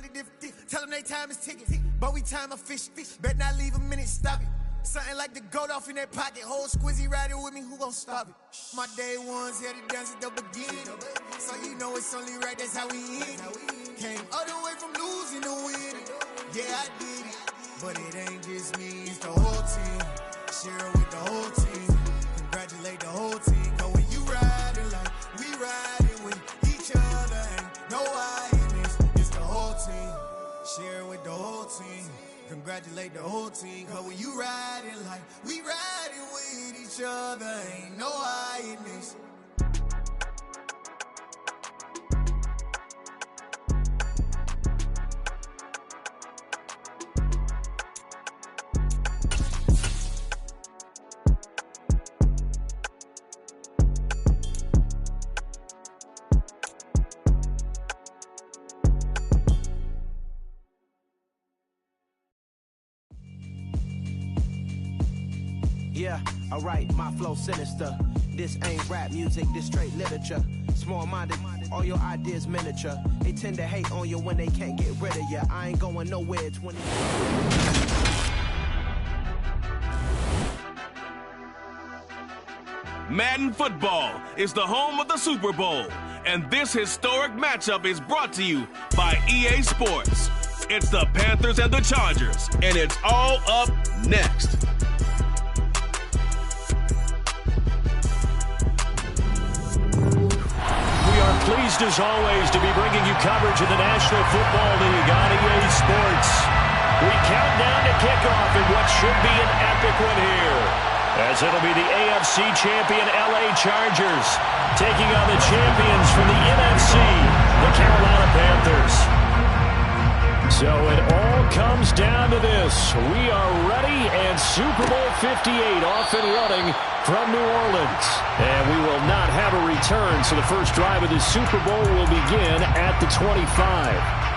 find it different. Tell them they time is ticking, but we time a fish. Bet not leave a minute, stop it. Something like the goat off in that pocket. Whole squizzy riding with me, who gon' stop it? My day ones here to dance at the beginning. So you know it's only right, that's how we end. Came all the way from losing to winning. Yeah, I did it, but it ain't just me, it's the whole team. Share it with the whole team. Congratulate the whole team. Cause when you riding like we riding with each other, ain't no I in this. It's the whole team. Share it with the whole team. Congratulate the whole team. Cause when you riding like we riding with each other, ain't no I in this. Yeah, alright, my flow sinister. This ain't rap music, this straight literature. Small-minded, all your ideas miniature. They tend to hate on you when they can't get rid of you. I ain't going nowhere, 20. Madden Football is the home of the Super Bowl, and this historic matchup is brought to you by EA Sports. It's the Panthers and the Chargers, and it's all up next. Pleased as always to be bringing you coverage of the National Football League on EA Sports. We count down to kickoff in what should be an epic one here, as it'll be the AFC champion LA Chargers taking on the champions from the NFC, the Carolina Panthers. So it all comes down to this. We are ready, and Super Bowl 58 off and running from New Orleans. And we will not have a return, so the first drive of the Super Bowl will begin at the 25.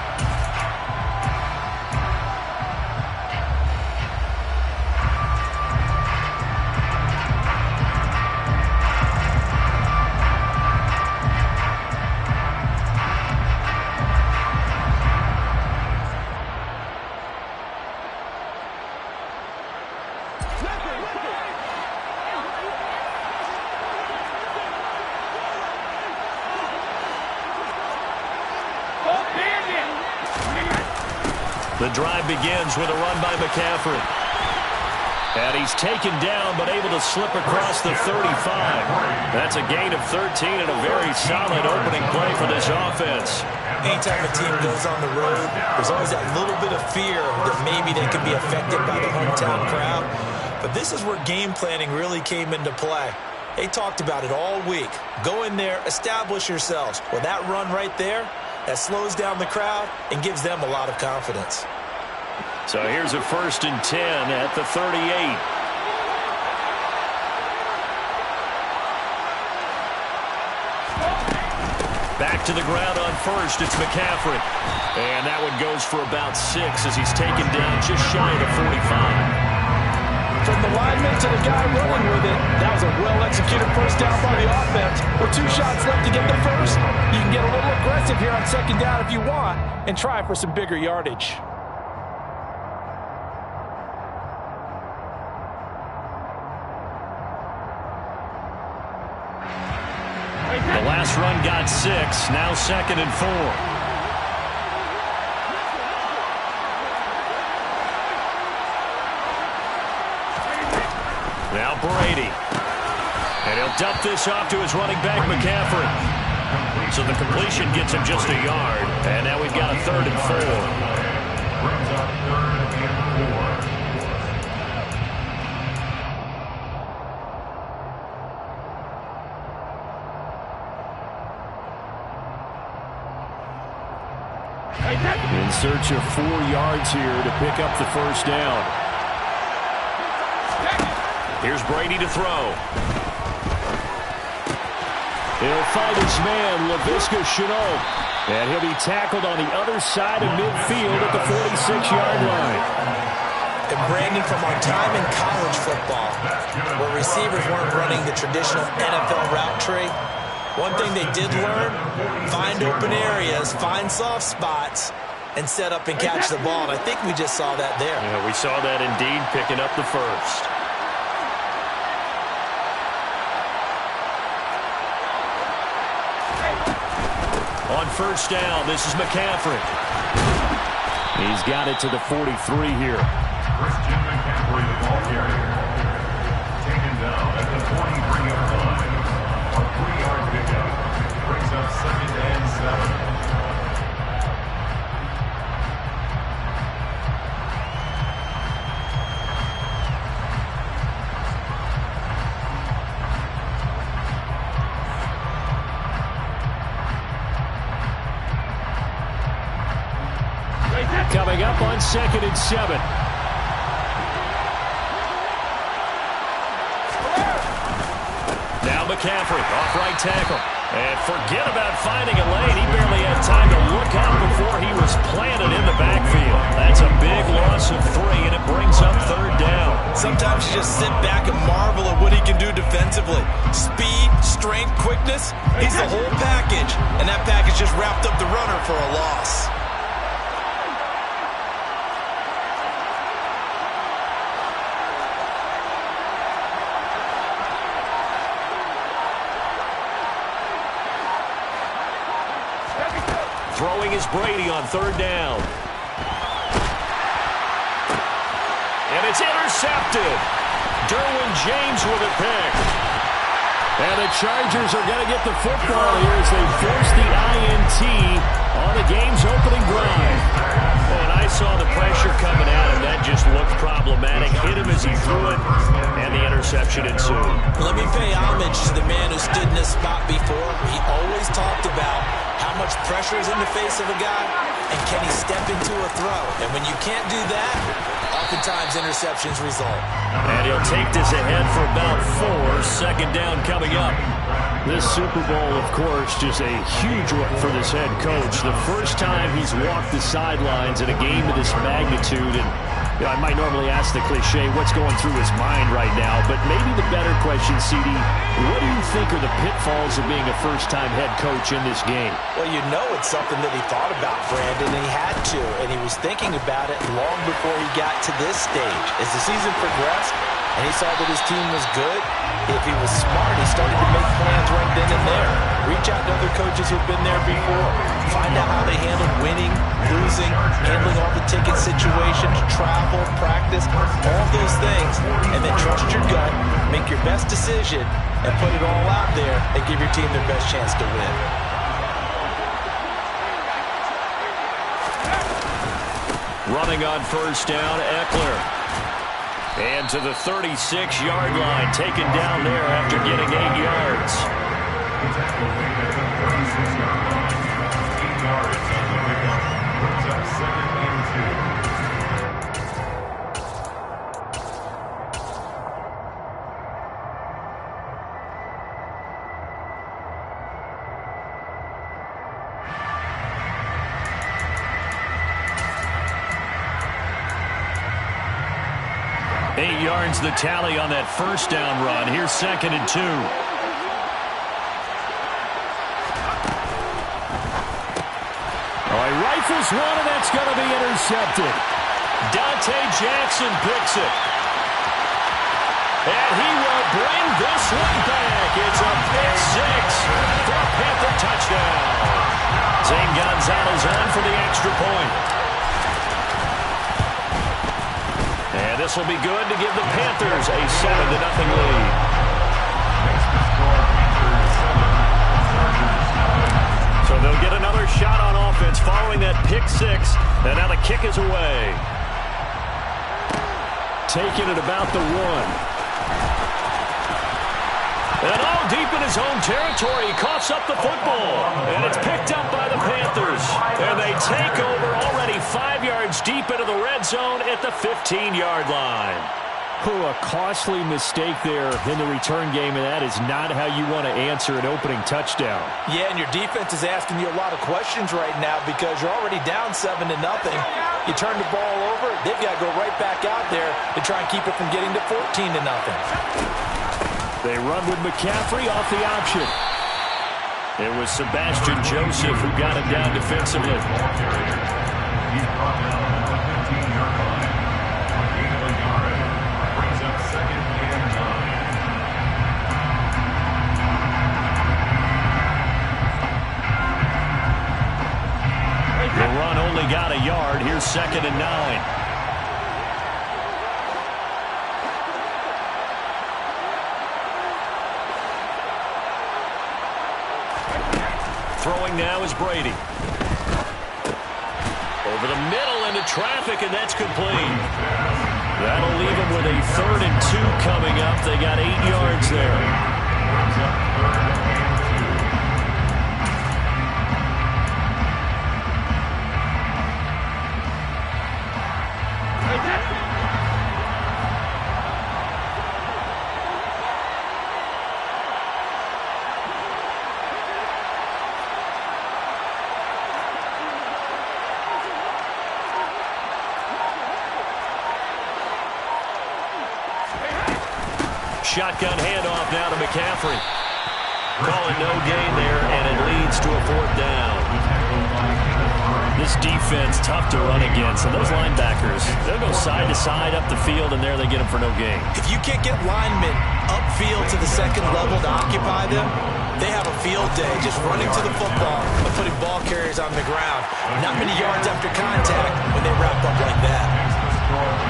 The drive begins with a run by McCaffrey. And he's taken down, but able to slip across the 35. That's a gain of 13 and a very solid opening play for this offense. Anytime a team goes on the road, there's always that little bit of fear that maybe they could be affected by the hometown crowd. But this is where game planning really came into play. They talked about it all week. Go in there, establish yourselves. Well, that run right there, that slows down the crowd and gives them a lot of confidence. So here's a 1st and 10 at the 38. Back to the ground on first, it's McCaffrey. And that one goes for about 6 as he's taken down just shy of the 45. From the lineman to the guy running with it, that was a well-executed first down by the offense. With 2 shots left to get the first, you can get a little aggressive here on 2nd down if you want and try for some bigger yardage. The last run got 6, now 2nd and 4. Now Brady. And he'll dump this off to his running back, McCaffrey. So the completion gets him just a yard. And now we've got a 3rd and 4. In search of 4 yards here to pick up the first down. Here's Brady to throw. He'll find his man, Laviska Shenault. And he'll be tackled on the other side of midfield at the 46-yard line. And Brandon, from our time in college football, where receivers weren't running the traditional NFL route tree, one thing they did learn, find open areas, find soft spots, and set up and catch the ball. And I think we just saw that there. Yeah, we saw that indeed, picking up the first. On first down, this is McCaffrey. He's got it to the 43 here. Christian McCaffrey, the ball carrier. Taken down at the 43-yard line. A 3-yard pickup. Brings up 2nd and 7. Coming up on 2nd and 7. Now McCaffrey, off right tackle. And forget about finding a lane. He barely had time to look out before he was planted in the backfield. That's a big loss of 3, and it brings up 3rd down. Sometimes you just sit back and marvel at what he can do defensively. Speed, strength, quickness. He's the whole package. And that package just wrapped up the runner for a loss. Throwing is Brady on 3rd down. And it's intercepted. Derwin James with a pick. And the Chargers are going to get the football here as they force the INT on the game's opening drive. And I saw the pressure coming at him. That just looked problematic. Hit him as he threw it, and the interception ensued. Let me pay homage to the man who stood in this spot before. He always talked about how much pressure is in the face of a guy, and can he step into a throw? And when you can't do that, oftentimes interceptions result. And he'll take this ahead for about 4. 2nd down coming up. This Super Bowl, of course, just a huge one for this head coach. The first time he's walked the sidelines in a game of this magnitude. And you know, I might normally ask the cliche, what's going through his mind right now? But maybe the better question, CD, what do you think are the pitfalls of being a first-time head coach in this game? Well, you know it's something that he thought about, Brandon, and he had to. And he was thinking about it long before he got to this stage. As the season progressed, and he saw that his team was good, if he was smart, he started to make plans right then and there. Reach out to other coaches who've been there before. Find out how they handled winning, losing, handling all the ticket situations, travel, practice, all those things. And then trust your gut, make your best decision, and put it all out there and give your team their best chance to win. Running on first down, Eckler. And to the 36-yard line, taken down there after getting 8 yards. Yards the tally on that first down run. Here's 2nd and 2. Oh, he rifles one, and that's going to be intercepted. Dante Jackson picks it. And he will bring this one back. It's a pick 6 for a Panther touchdown. Zane Gonzalez on for the extra point. And this will be good to give the Panthers a 7-0 lead. So they'll get another shot on offense following that pick 6. And now the kick is away. Taking it about the 1. And all deep in his own territory, he coughs up the football. And it's picked up by the Panthers. And they take over already 5 yards deep into the red zone at the 15-yard line. A costly mistake there in the return game, and that is not how you want to answer an opening touchdown. Yeah, and your defense is asking you a lot of questions right now because you're already down 7-0. You turn the ball over, they've got to go right back out there to try and keep it from getting to 14-0. They run with McCaffrey off the option. It was Sebastian Joseph who got him down defensively. only got a yard. Here's 2nd and 9. Throwing now is Brady. Over the middle into traffic, and that's complete. That'll leave them with a 3rd and 2 coming up. They got 8 yards there. Shotgun handoff now to McCaffrey. Calling no gain there, and it leads to a 4th down. This defense, tough to run against. And those linebackers, they'll go side to side up the field, and there they get them for no gain. If you can't get linemen upfield to the 2nd level to occupy them, they have a field day just running to the football and putting ball carriers on the ground. Not many yards after contact when they wrap up like that.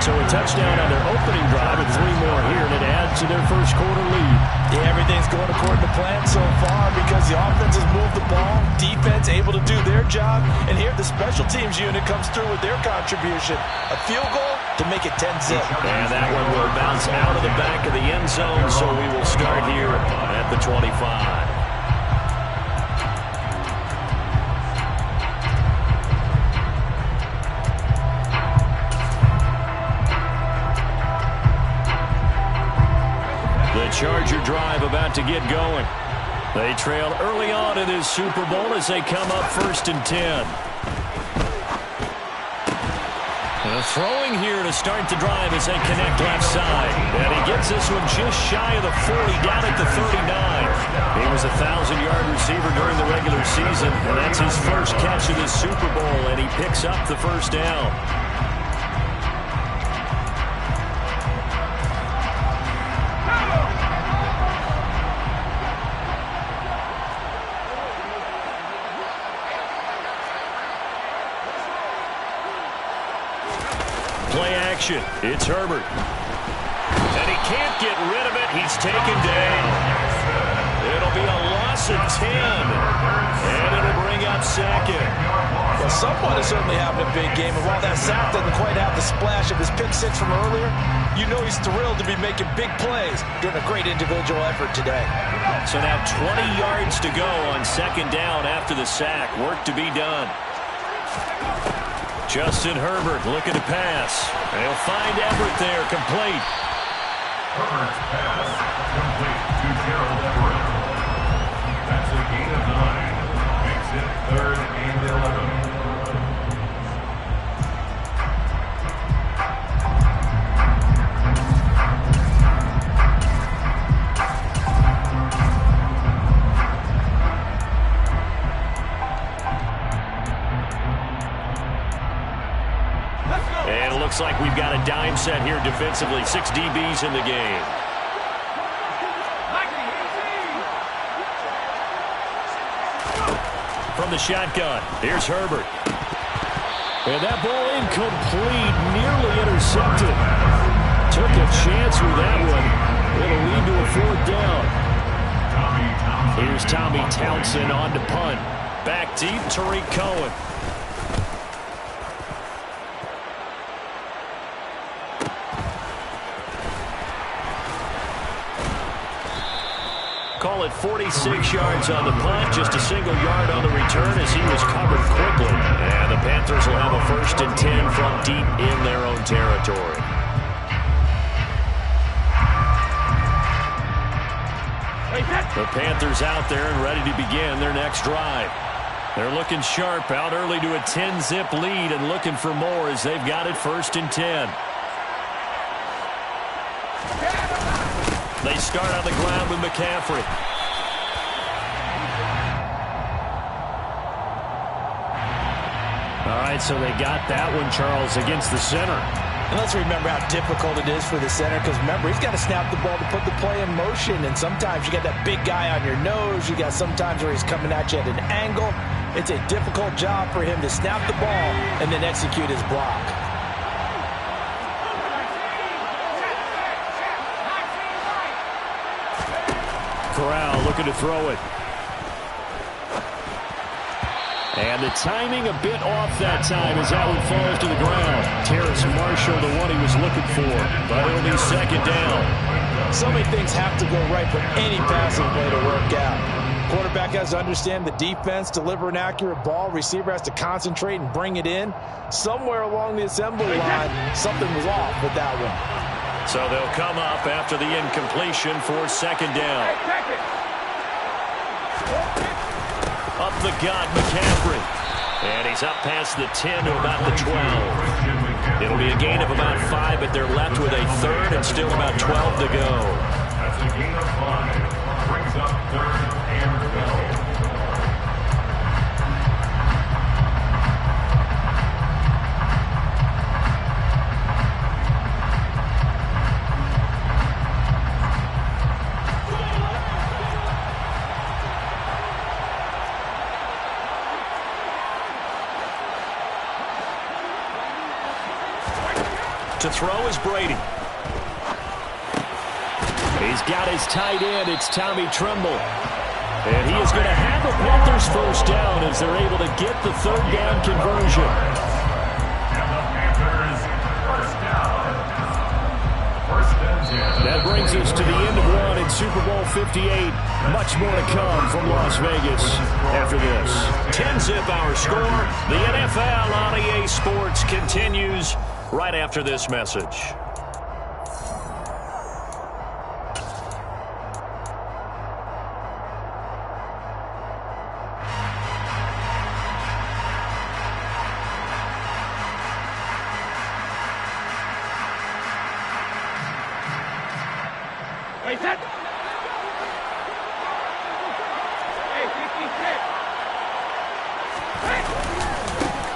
So a touchdown on their opening drive and 3 more here, and it adds to their first quarter lead. Yeah, everything's going according to plan so far because the offense has moved the ball, defense able to do their job, and here the special teams unit comes through with their contribution. A field goal to make it 10-zip. And that one will bounce out of the back of the end zone, so we will start here at the 25. Charger drive about to get going. They trail early on in this Super Bowl as they come up 1st and 10. Throwing here to start the drive as they connect left side. And he gets this one just shy of the 40, down at the 39. He was a 1,000-yard receiver during the regular season, and that's his first catch of this Super Bowl, and he picks up the 1st down. Play action. It's Herbert. And he can't get rid of it. He's taken down. It'll be a loss of 10. And it'll bring up 2nd. Well, someone is certainly having a big game. And while that sack doesn't quite have the splash of his pick 6 from earlier, you know he's thrilled to be making big plays during a great individual effort today. So now 20 yards to go on 2nd down after the sack. Work to be done. Justin Herbert looking to pass. They'll find Everett there, complete. Herbert's pass complete to Gerald Everett. That's a gain of 9. Makes it 3rd and 11. And it looks like we've got a dime set here defensively. 6 DBs in the game. From the shotgun, here's Herbert. And that ball incomplete, nearly intercepted. Took a chance with that one. It'll lead to a 4th down. Here's Tommy Townsend on to punt. Back deep, Tariq Cohen. Call it 46 yards on the punt, just a single yard on the return as he was covered quickly. And the Panthers will have a 1st and 10 from deep in their own territory. The Panthers out there and ready to begin their next drive. They're looking sharp, out early to a 10-zip lead and looking for more as they've got it 1st and 10. They start on the ground with McCaffrey. All right, so they got that one, Charles, against the center. And let's remember how difficult it is for the center, because remember, he's got to snap the ball to put the play in motion, and sometimes you got that big guy on your nose. You got sometimes where he's coming at you at an angle. It's a difficult job for him to snap the ball and then execute his block. Corral looking to throw it. And the timing a bit off that time as that one falls to the ground. Terrace Marshall, the one he was looking for, but it'll be second down. So many things have to go right for any passing play to work out. Quarterback has to understand the defense, deliver an accurate ball. Receiver has to concentrate and bring it in. Somewhere along the assembly line, something was off with that one. So they'll come up after the incompletion for second down. Up the gut, McCaffrey. And he's up past the 10 to about the 12. It'll be a gain of about 5, but they're left with a third and still about 12 to go. That's a gain of 5. Brings up third and go. To throw is Brady. He's got his tight end. It's Tommy Tremble. And he is going to have the Panthers first down as they're able to get the third down conversion. And the Panthers first down. First and 10. That brings us to the end of one in Super Bowl 58. Much more to come from Las Vegas after this. 10-zip our score. The NFL on EA Sports continues right after this message.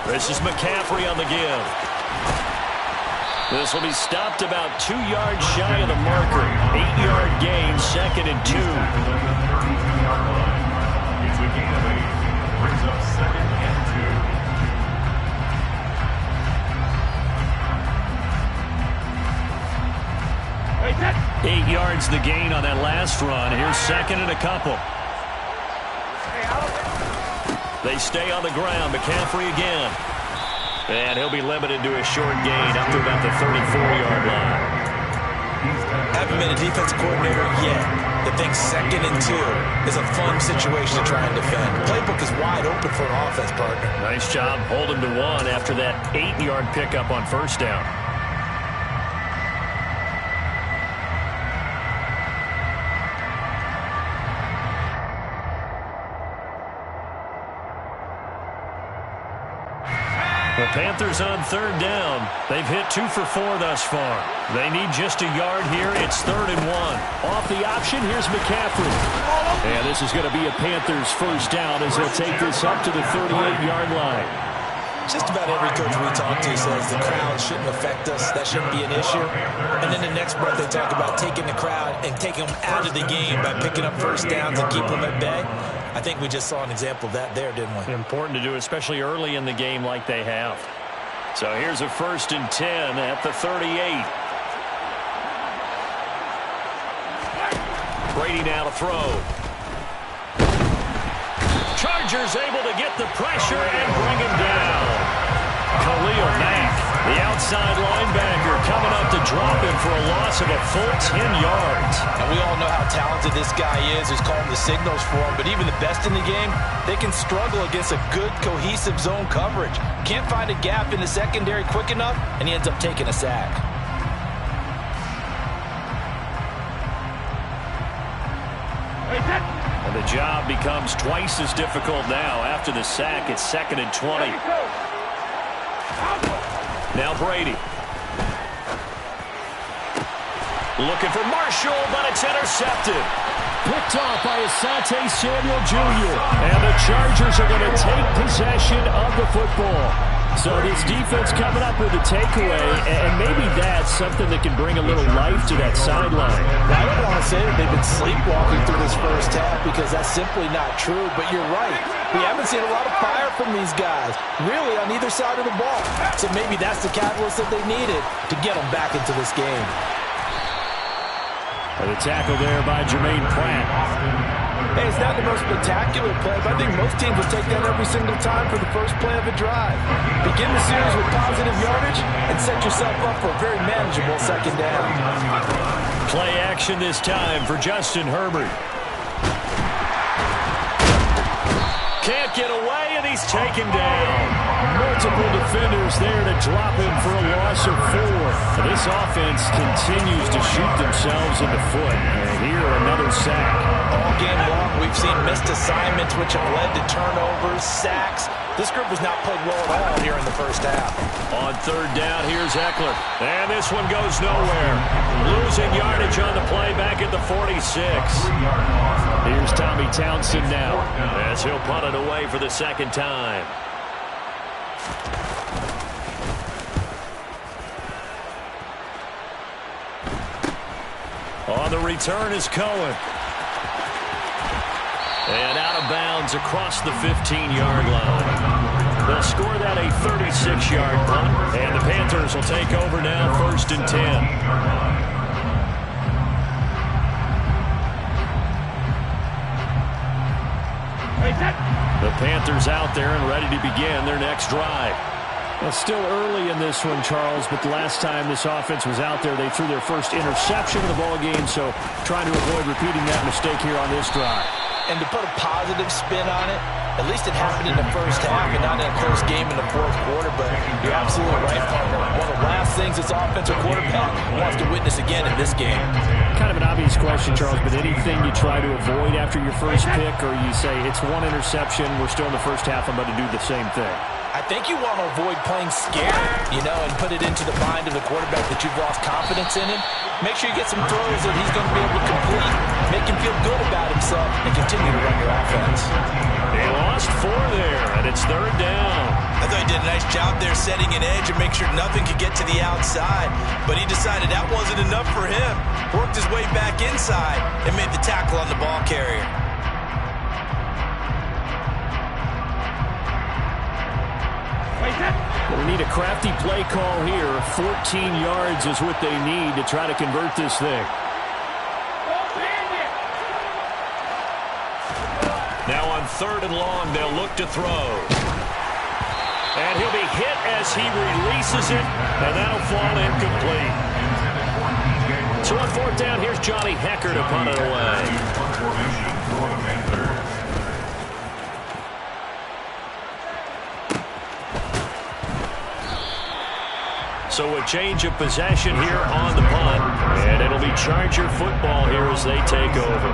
This is McCaffrey on the give. This will be stopped about 2 yards shy of the marker. 8-yard gain, second and 2. It's a gain of 8. Brings up second and 2. 8 yards the gain on that last run. Here's second and a couple. They stay on the ground. McCaffrey again. And he'll be limited to a short gain up to about the 34-yard line. Haven't been a defensive coordinator yet that thinks second and 2 is a fun situation to try and defend. The playbook is wide open for an offense partner. Nice job holding to 1 after that 8-yard pickup on first down. The Panthers on third down. They've hit 2 for 4 thus far. They need just a yard here. It's third and 1. Off the option, here's McCaffrey. And this is going to be a Panthers first down as they'll take this up to the 38-yard line. Just about every coach we talk to says the crowd shouldn't affect us. That shouldn't be an issue. And then the next breath they talk about taking the crowd and taking them out of the game by picking up first downs and keeping them at bay. I think we just saw an example of that there, didn't we? Important to do, especially early in the game like they have. So here's a first and 10 at the 38. Brady now to throw. Chargers able to get the pressure and bring him down. Khalil Mack, the outside linebacker, coming up to drop him for a loss of a full 10 yards. And we all know how talented this guy is, who's calling the signals for him. But even the best in the game, they can struggle against a good, cohesive zone coverage. Can't find a gap in the secondary quick enough, and he ends up taking a sack. And the job becomes twice as difficult now. After the sack, it's second and 20. Now Brady. Looking for Marshall, but it's intercepted. Picked off by Asante Samuel Jr. And the Chargers are going to take possession of the football. So this defense coming up with a takeaway, and maybe that's something that can bring a little life to that sideline. Now, I don't want to say that they've been sleepwalking through this first half because that's simply not true, but you're right. We haven't seen a lot of fire from these guys, really on either side of the ball. So maybe that's the catalyst that they needed to get them back into this game. And the tackle there by Jermaine Pratt. Hey, it's not the most spectacular play, but I think most teams will take that every single time for the first play of a drive. Begin the series with positive yardage and set yourself up for a very manageable second down. Play action this time for Justin Herbert. Can't get away, and he's taken down. Multiple defenders there to drop him for a loss of 4. This offense continues to shoot themselves in the foot. And here, another sack. All game long, we've seen missed assignments, which have led to turnovers, sacks. This group has not played well at all here in the first half. On third down, here's Eckler. And this one goes nowhere. Losing yardage on the play back at the 46. Here's Tommy Townsend now, as he'll punt it away for the second time. On the return is Cohen. And out of bounds across the 15-yard line. They'll score that a 36-yard punt. And the Panthers will take over now, 1st and 10. The Panthers out there and ready to begin their next drive. Well, still early in this one, Charles, but the last time this offense was out there, they threw their first interception of the ball game, so trying to avoid repeating that mistake here on this drive. And to put a positive spin on it, at least it happened in the first half and not in a close game in the fourth quarter, but you're absolutely right, partner. One of the last things this offensive quarterback wants to witness again in this game. Kind of an obvious question, Charles, but anything you try to avoid after your first pick, or you say it's one interception, we're still in the first half, I'm going to do the same thing? I think you want to avoid playing scared, and put it into the mind of the quarterback that you've lost confidence in him. Make sure you get some throws that he's going to be able to complete, make him feel good about himself, and continue to run your offense. They lost 4 there, and it's third down. I thought he did a nice job there setting an edge and make sure nothing could get to the outside, but he decided that wasn't enough for him. Worked his way back inside and made the tackle on the ball carrier. We need a crafty play call here. 14 yards is what they need to try to convert this thing. Now on 3rd and long, they'll look to throw. And he'll be hit as he releases it, and that'll fall incomplete. So on 4th down, here's Johnny Hecker to punt it away. So a change of possession here on the punt, and it'll be Charger football here as they take over.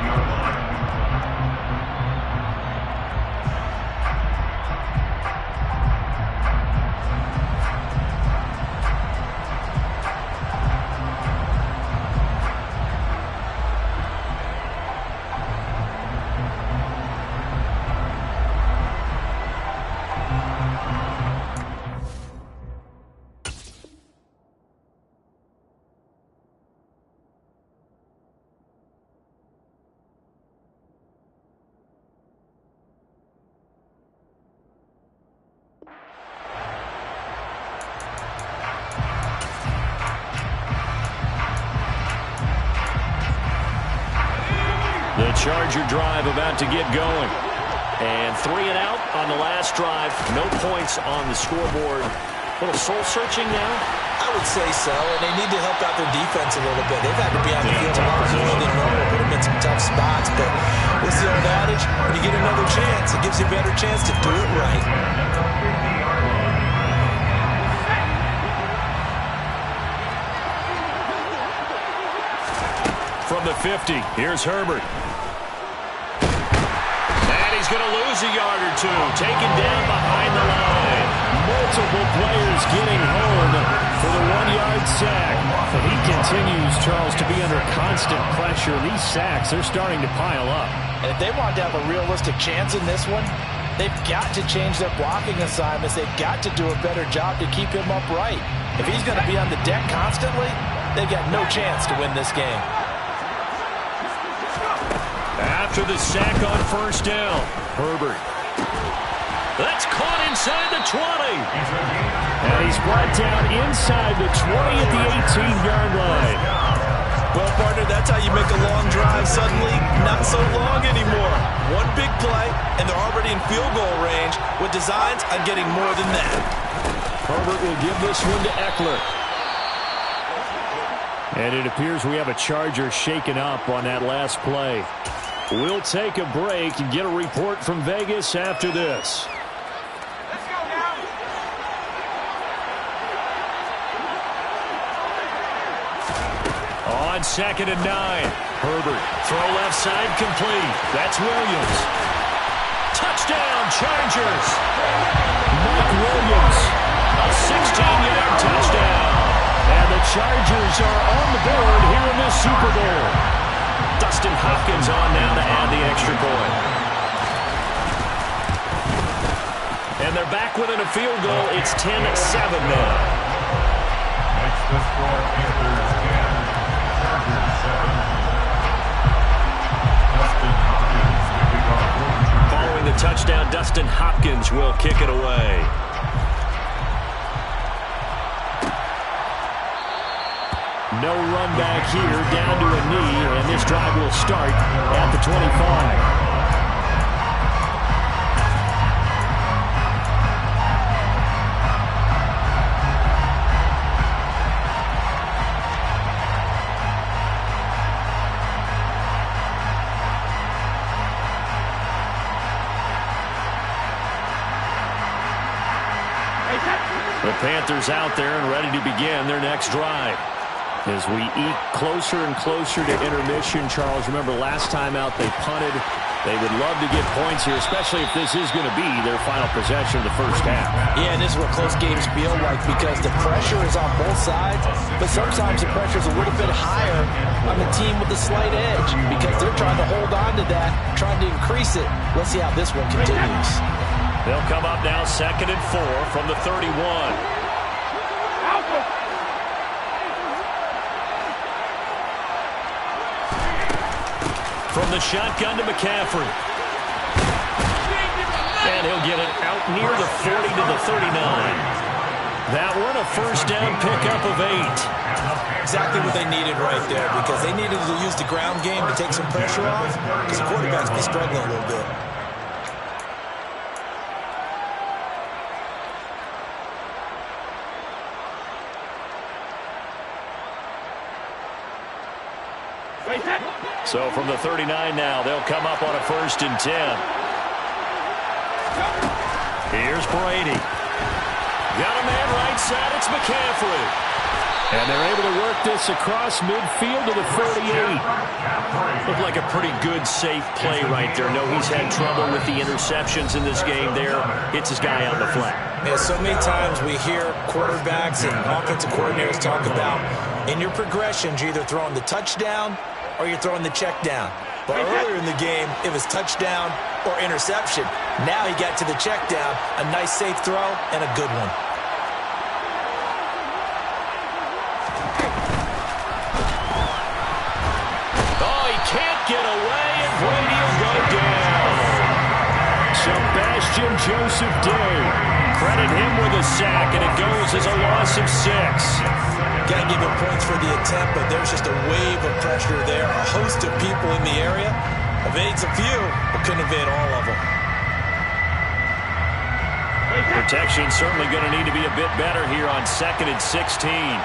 The Charger drive about to get going. And 3 and out on the last drive. No points on the scoreboard. A little soul-searching now? I would say so, and they need to help out their defense a little bit. They've had to be on the field a lot more than normal, put them in some tough spots. But what's the old adage? When you get another chance, it gives you a better chance to do it right. From the 50, here's Herbert. And he's going to lose a yard or two. Taken down behind the line. Multiple players getting home for the 1-yard sack. And he continues, Charles, to be under constant pressure. These sacks, they're starting to pile up. And if they want to have a realistic chance in this one, They've got to change their blocking assignments. They've got to do a better job to keep him upright. If he's going to be on the deck constantly, they've got no chance to win this game. After the sack on first down, Herbert. That's caught inside the 20. And he's brought down inside the 20 at the 18-yard line. Well, partner, that's how you make a long drive suddenly not so long anymore. One big play, and they're already in field goal range with designs on getting more than that. Herbert will give this one to Eckler. And it appears we have a Charger shaken up on that last play. We'll take a break and get a report from Vegas after this. On 2nd and 9, Herbert. Throw left side complete. That's Williams. Touchdown, Chargers. Mike Williams. A 16-yard touchdown. And the Chargers are on the board here in this Super Bowl. Dustin Hopkins on now to add the extra point. And they're back within a field goal. It's 10-7 now. Makes the score Panthers 10. Following the touchdown, Dustin Hopkins will kick it away. No run back here, down to a knee, and this drive will start at the 25. The Panthers out there and ready to begin their next drive. As we eke closer and closer to intermission, Charles, remember last time out they punted. They would love to get points here, especially if this is going to be their final possession of the first half. Yeah, and this is what close games feel like because the pressure is on both sides, but sometimes the pressure is a little bit higher on the team with the slight edge because they're trying to hold on to that, trying to increase it. Let's see how this one continues. They'll come up now 2nd and 4 from the 31. From the shotgun to McCaffrey. And he'll get it out near the 40 to the 39. That one a first down pickup of 8. Exactly what they needed right there because they needed to use the ground game to take some pressure off because the quarterback's been struggling a little bit. So from the 39 now, they'll come up on a 1st and 10. Here's Brady. Got a man right side. It's McCaffrey. And they're able to work this across midfield to the 48. Looked like a pretty good, safe play right there. No, he's had trouble with the interceptions in this game there. Hits his guy out in the flat. Yeah, so many times we hear quarterbacks and offensive coordinators talk about in your progressions, you're either throwing the touchdown or you're throwing the check down. But earlier in the game, it was touchdown or interception. Now he got to the check down, a nice safe throw, and a good one. Oh, he can't get away, and Brady will go down. Sebastian Joseph Day. Credit him with a sack, and it goes as a loss of 6. Got to give him points for the attempt, but there's just a wave of pressure there. A host of people in the area. Evades a few, but couldn't evade all of them. Protection certainly going to need to be a bit better here on 2nd and 16.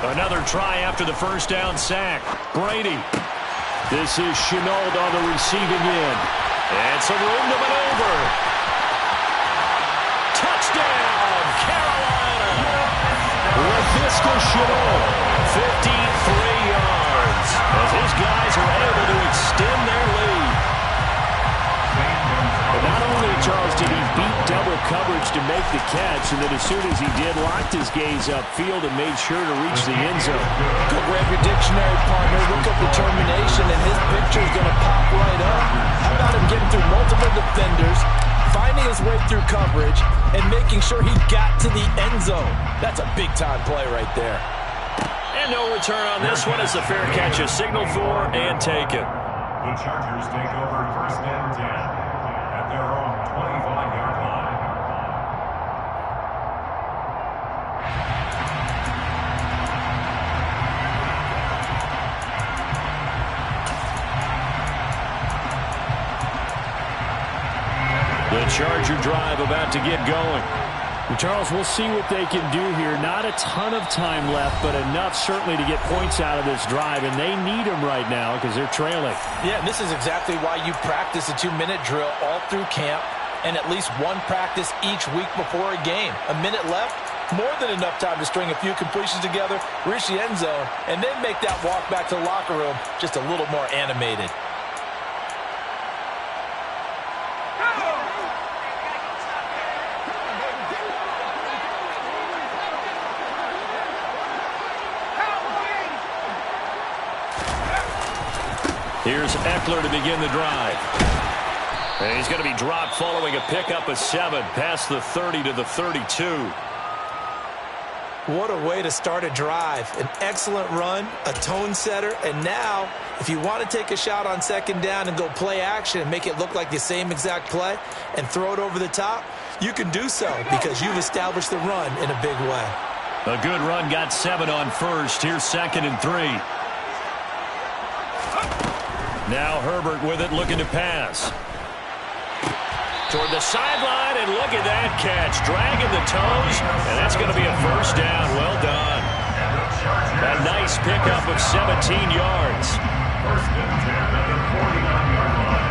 Another try after the first down sack. Brady. This is Chenault on the receiving end. And some room to maneuver. Touchdown, Carolina. LaVisca Chenault, 53 yards. As his guys are able to extend their lead. But not only, Charles, did he beat double coverage to make the catch, and then as soon as he did, locked his gaze upfield and made sure to reach the end zone. Go grab your dictionary, partner. Look up determination, and his picture is going to pop right up. How about him getting through multiple defenders, finding his way through coverage, and making sure he got to the end zone? That's a big-time play right there. And no return on this one as the fair catch is signaled for and taken. The Chargers take over 1st and 10 at their own 25-yard line. The Charger drive about to get going. Well, Charles, we'll see what they can do here. Not a ton of time left, but enough certainly to get points out of this drive, and they need them right now because they're trailing. Yeah, and this is exactly why you practice a 2-minute drill all through camp and at least one practice each week before a game. A minute left, more than enough time to string a few completions together, reach the end zone, and then make that walk back to the locker room just a little more animated. Here's Eckler to begin the drive. And he's going to be dropped following a pickup of 7 past the 30 to the 32. What a way to start a drive. An excellent run, a tone setter, and now if you want to take a shot on 2nd down and go play action and make it look like the same exact play and throw it over the top, you can do so because you've established the run in a big way. A good run got 7 on first. Here's 2nd and 3. Now Herbert with it, looking to pass. Toward the sideline, and look at that catch. Dragging the toes, and that's going to be a 1st down. Well done. A nice pickup of 17 yards. 1st and 10 at the 49-yard line.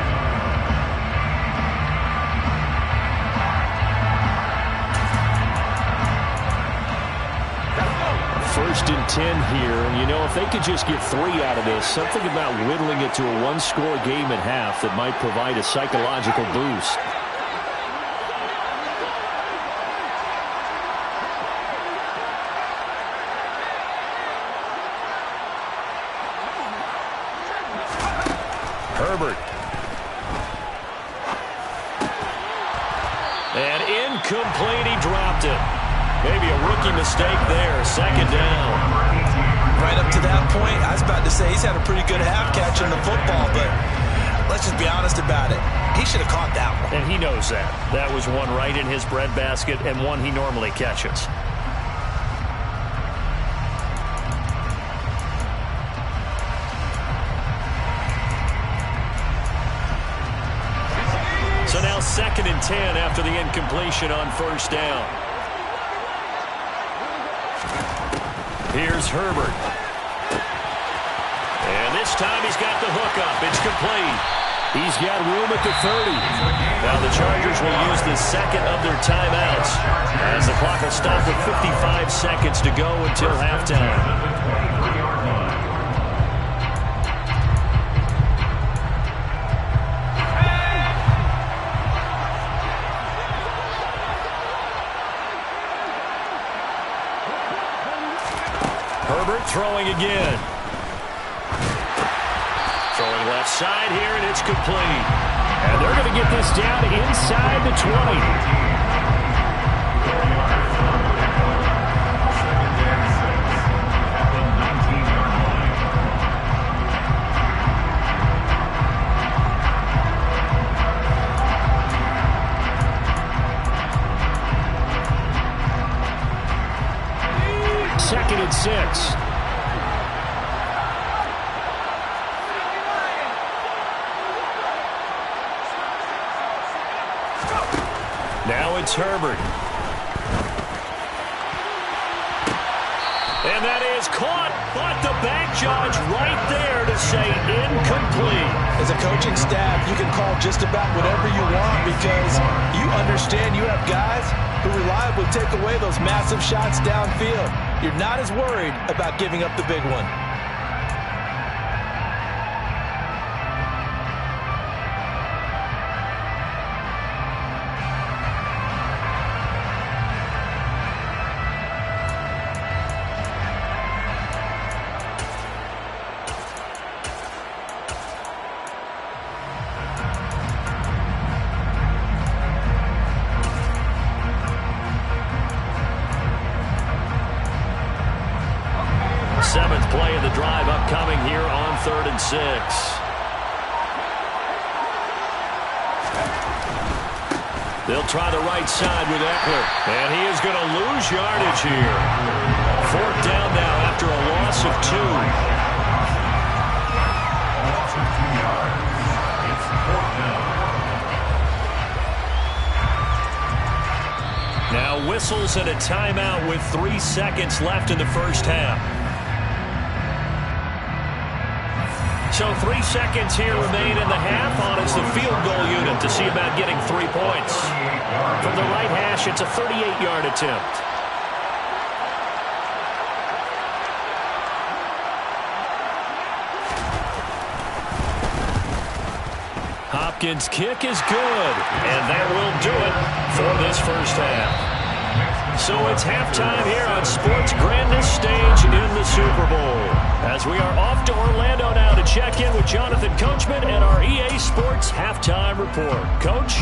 First and 10 here, and you know, if they could just get 3 out of this, something about whittling it to a 1-score game at half that might provide a psychological boost. Herbert. And incomplete, he dropped it. Maybe a rookie mistake there. 2nd down. Right up to that point, I was about to say he's had a pretty good half catching the football, but let's just be honest about it. He should have caught that one. And he knows that. That was one right in his breadbasket and one he normally catches. So now 2nd and 10 after the incompletion on 1st down. Here's Herbert. And this time he's got the hook up. It's complete. He's got room at the 30. Now the Chargers will use the 2nd of their timeouts as the clock will stop with 55 seconds to go until halftime. Herbert throwing again. Throwing left side here, and it's complete. And they're going to get this down inside the 20. Second and 6. Now it's Herbert. And that is caught, but the back judge right there to say incomplete. As a coaching staff, you can call just about whatever you want because you understand you have guys who reliably take away those massive shots downfield. You're not as worried about giving up the big one. 7th play of the drive upcoming here on 3rd and 6. They'll try the right side with Eckler. And he is going to lose yardage here. 4th down now after a loss of 2. Loss of 2 yards. It's 4th down. Now whistles and a timeout with 3 seconds left in the first half. So 3 seconds here remain in the half on as the field goal unit to see about getting 3 points. From the right hash, it's a 38-yard attempt. Hopkins' kick is good, and that will do it for this first half. So it's halftime here on sports' grandest stage in the Super Bowl. As we are off to Orlando now to check in with Jonathan Coachman and our EA Sports Halftime Report. Coach?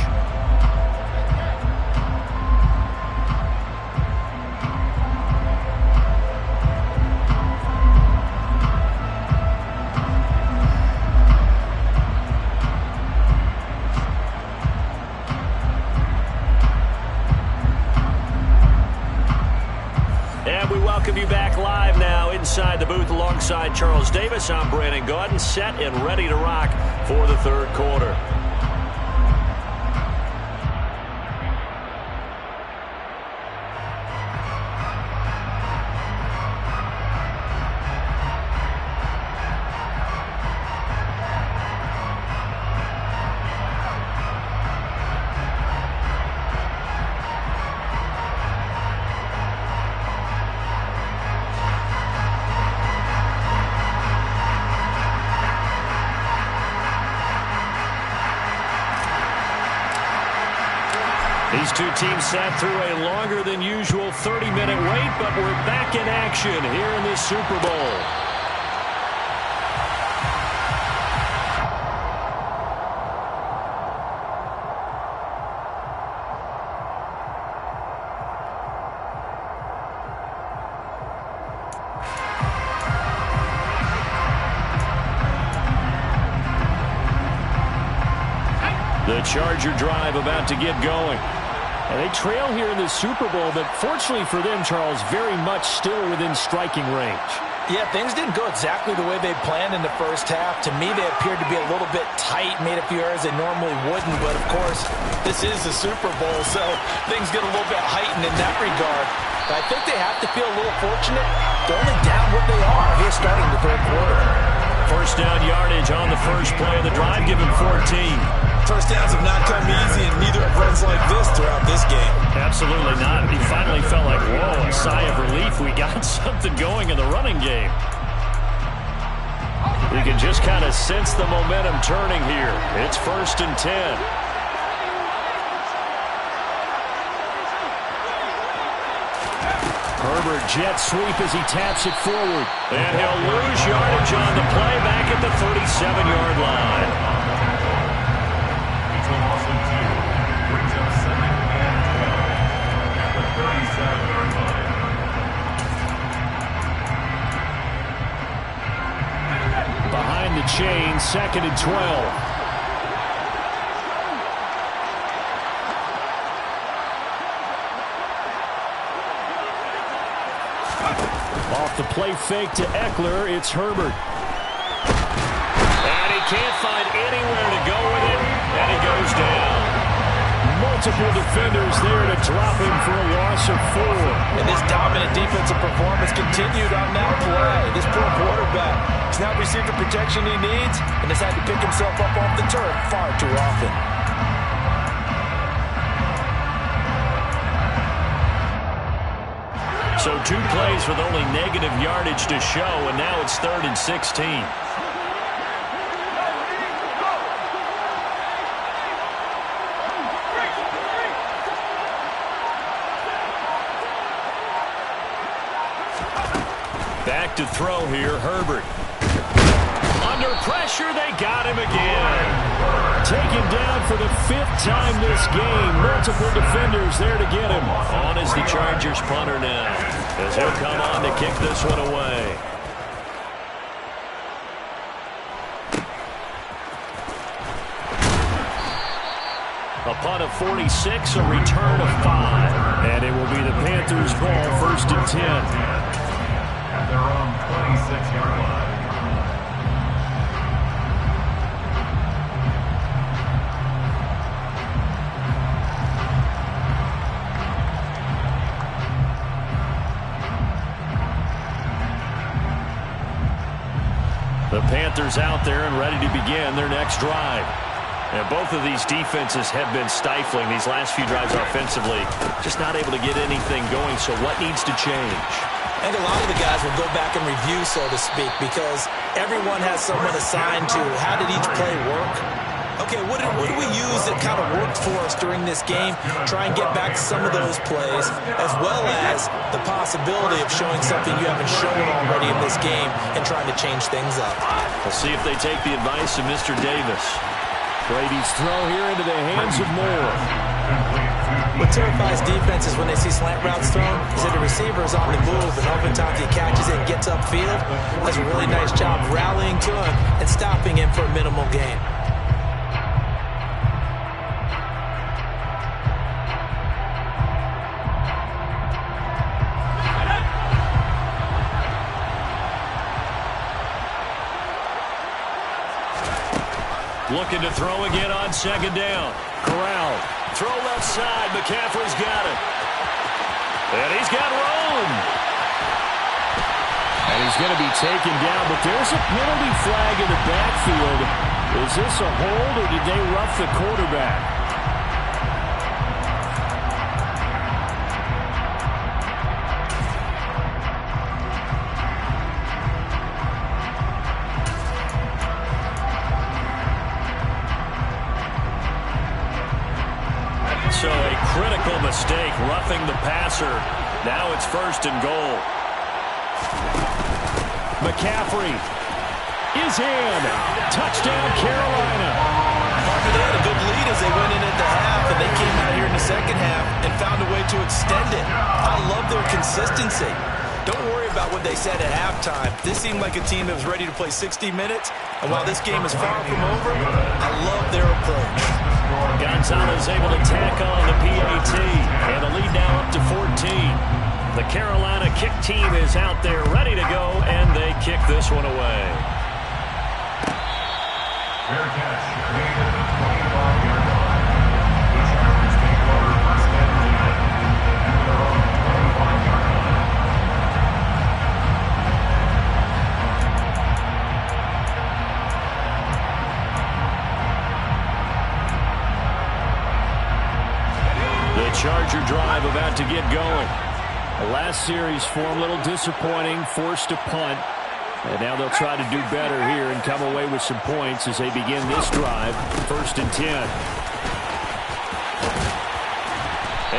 Welcome you back live now inside the booth alongside Charles Davis. I'm Brandon Gaudin, set and ready to rock for the third quarter. These two teams sat through a longer than usual 30-minute wait, but we're back in action here in this Super Bowl. The Charger drive about to get going. And they trail here in the Super Bowl, but fortunately for them, Charles, very much still within striking range. Yeah, things didn't go exactly the way they planned in the first half. To me, they appeared to be a little bit tight, made a few errors they normally wouldn't. But, of course, this is the Super Bowl, so things get a little bit heightened in that regard. But I think they have to feel a little fortunate. They're only down what they are here starting the third quarter. First down yardage on the first play of the drive, give him 14. First downs have not come easy, and neither have runs like this throughout this game. Absolutely not. He finally felt like, whoa, a sigh of relief. We got something going in the running game. You can just kind of sense the momentum turning here. It's 1st and 10. Herbert jet sweep as he taps it forward. And he'll lose yardage on the play back at the 37-yard line. Behind the chain, 2nd and 12. Off the play fake to Eckler, it's Herbert. And he can't find anywhere to go with it, and he goes down. Multiple defenders there to drop him for a loss of 4. And this dominant defensive performance continued on that play. This poor quarterback has not received the protection he needs and has had to pick himself up off the turf far too often. So 2 plays with only negative yardage to show, and now it's 3rd and 16. Back to throw here, Herbert. Under pressure, they got him again. Taken down for the 5th time this game. Multiple defenders there to get him. On is the Chargers punter now, as he'll come on to kick this one away. punt of 46, a return of 5. And it will be the Panthers' ball, 1st and 10. At their own 26-yard line. The Panthers out there and ready to begin their next drive. And both of these defenses have been stifling these last few drives offensively. Just not able to get anything going, so what needs to change? I think a lot of the guys will go back and review, so to speak, because everyone has someone assigned to how did each play work. Okay, what do we use that kind of worked for us during this game? Try and get back to some of those plays, as well as the possibility of showing something you haven't shown already in this game and trying to change things up. We'll see if they take the advice of Mr. Davis. Brady's throw here into the hands of Moore. What terrifies defenses when they see slant routes thrown is that the receiver is on the move, and oftentimes he catches it and gets upfield. Does a really nice job rallying to him and stopping him for a minimal gain. Looking to throw again on 2nd down. Corral. Throw left side. McCaffrey's got it. And he's got room. And he's going to be taken down, but there's a penalty flag in the backfield. Is this a hold, or did they rough the quarterback? So a critical mistake, roughing the passer. Now it's 1st and goal. McCaffrey is in. Touchdown, Carolina. They had a good lead as they went in at the half, and they came out here in the second half and found a way to extend it. I love their consistency. Don't worry about what they said at halftime. This seemed like a team that was ready to play 60 minutes, and while this game is far from over, I love their approach. Gonzalez able to tack on the PAT, and the lead now up to 14. The Carolina kick team is out there ready to go, and they kick this one away. Fair catch made at the 25-yard line. The Chargers take over 1st and 10 at their own 25-yard line. The Charger drive about to get going. The last series for him, a little disappointing, forced to punt. And now they'll try to do better here and come away with some points as they begin this drive. 1st and 10.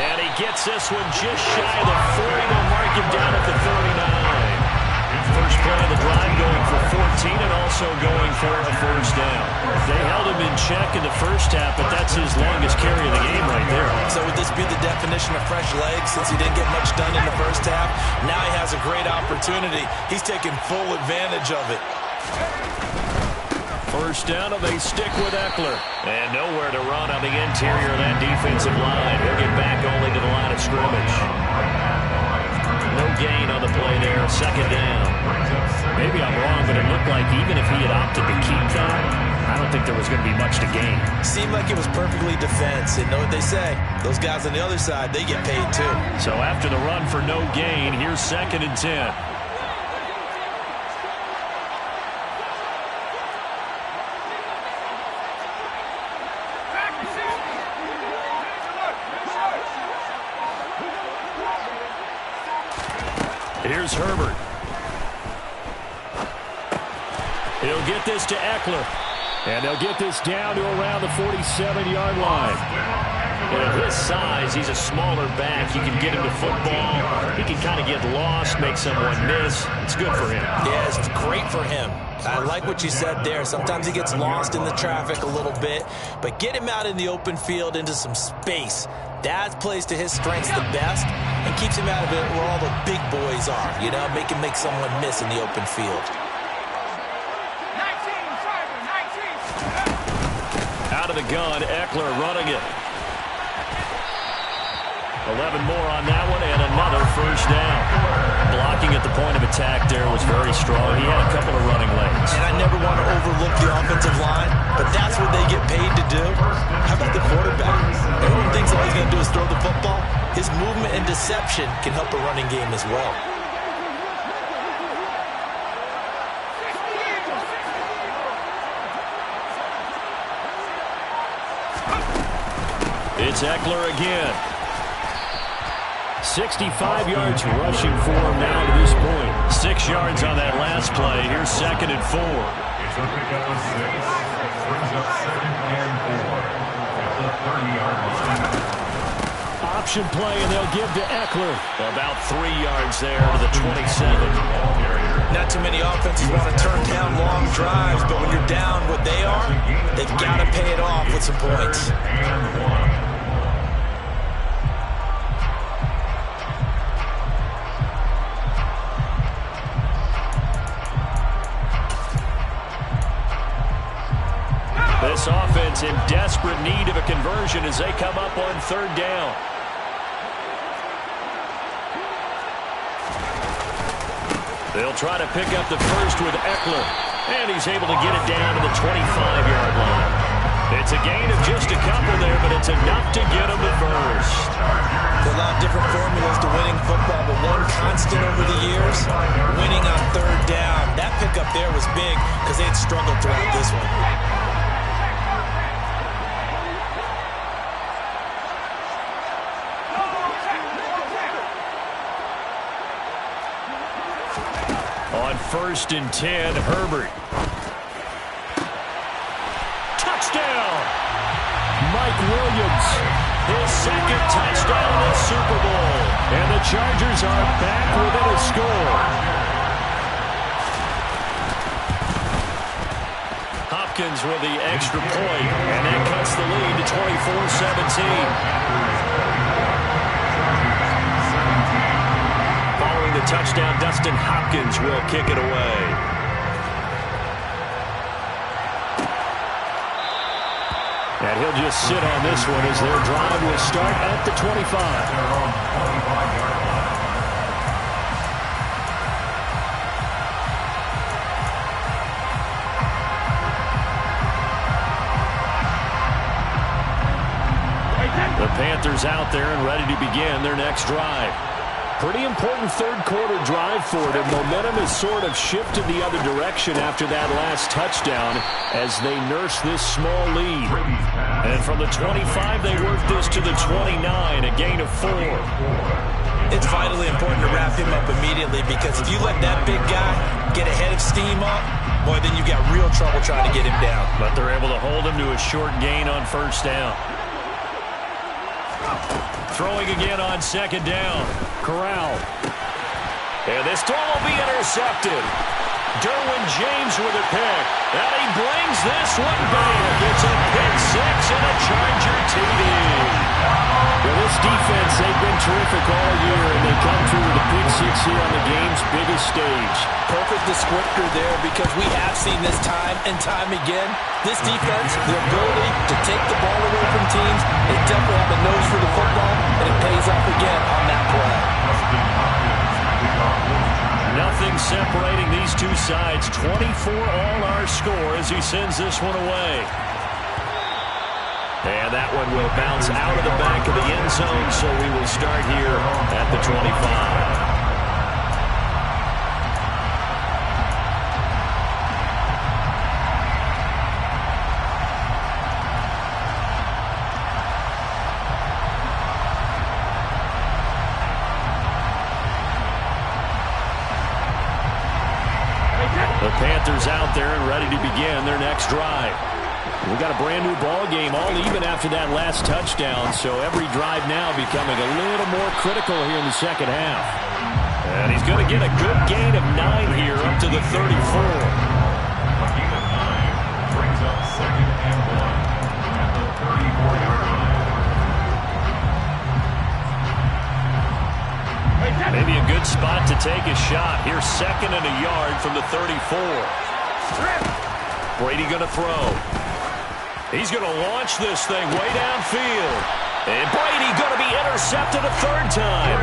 And he gets this one just shy of the 40. They'll mark him down at the 39. First play of the drive going for 14 and also going for a 1st down. They held him in check in the first half, but that's his longest carry of the game right there. So would this be the definition of fresh legs since he didn't get much done in the first half? Now he has a great opportunity. He's taking full advantage of it. 1st down, and they stick with Eckler. And nowhere to run on the interior of that defensive line. He'll get back only to the line of scrimmage. No gain on the play there, 2nd down. Maybe I'm wrong, but it looked like even if he had opted to keep that, I don't think there was going to be much to gain. Seemed like it was perfectly defense. And know what they say? Those guys on the other side, they get paid too. So after the run for no gain, here's 2nd and 10. Here's Herbert. He'll get this to Eckler. And they'll get this down to around the 47-yard line. And at his size, he's a smaller back. You can get him to football. He can kind of get lost, make someone miss. It's good for him. Yeah, it's great for him. I like what you said there. Sometimes he gets lost in the traffic a little bit, but get him out in the open field into some space. That plays to his strengths the best and keeps him out of it where all the big boys are, you know, make someone miss in the open field. Out of the gun, Eckler running it. 11 more on that one, and another first down. Blocking at the point of attack there was very strong. He had a couple of running lanes. And I never want to overlook the offensive line, but that's what they get paid to do. How about the quarterback? Everyone thinks all he's going to do is throw the football. His movement and deception can help a running game as well. It's Eckler again. 65 yards rushing for him now to this point. 6 yards on that last play. Here's 2nd and 4. It's a pickup of 6. Brings up 2nd and 4 at the 30-yard line. Option play, and they'll give to Eckler. About 3 yards there to the 27. Not too many offenses want to turn down long drives, but when you're down what they are, they've got to pay it off with some points. This offense in desperate need of a conversion as they come up on 3rd down. They'll try to pick up the first with Eckler, and he's able to get it down to the 25-yard line. It's a gain of just a couple there, but it's enough to get him the first. There are a lot of different formulas to winning football, but one constant over the years, winning on 3rd down. That pickup there was big because they had struggled throughout this one. On 1st and 10, Herbert. Touchdown! Mike Williams, his 2nd touchdown in the Super Bowl. And the Chargers are back within a score. Hopkins with the extra point, and that cuts the lead to 24-17. The touchdown, Dustin Hopkins will kick it away. And he'll just sit on this one as their drive will start at the 25. The Panthers out there and ready to begin their next drive. Pretty important 3rd quarter drive for them. Momentum has sort of shifted the other direction after that last touchdown as they nurse this small lead. And from the 25, they work this to the 29, a gain of 4. It's vitally important to wrap him up immediately because if you let that big guy get ahead of steam up, boy, then you got real trouble trying to get him down. But they're able to hold him to a short gain on 1st down. Throwing again on 2nd down. Corral. And this throw will be intercepted. Derwin James with a pick. And he brings this one back. It's a pick 6 and a Charger TD. Well, this defense, they've been terrific all year, and they come through with a pick 6 here on the game's biggest stage. Perfect descriptor there because we have seen this time and time again. This defense, their ability to take the ball away from teams, they definitely have a nose for the football, and it pays off again on that play. Nothing separating these two sides. 24 all our score as he sends this one away. And that one will bounce out of the back of the end zone, so we will start here at the 25. The Panthers out there and ready to begin their next drive. We've got a brand new ball game, all even after that last touchdown, so every drive now becoming a little more critical here in the second half. And he's going to get a good gain of 9 here up to the 34. A gain of 9 brings up 2nd and 1 at the 34-yard line. Maybe a good spot to take a shot. Here's 2nd and a yard from the 34. Brady going to throw. He's going to launch this thing way downfield. And Brady going to be intercepted a third time.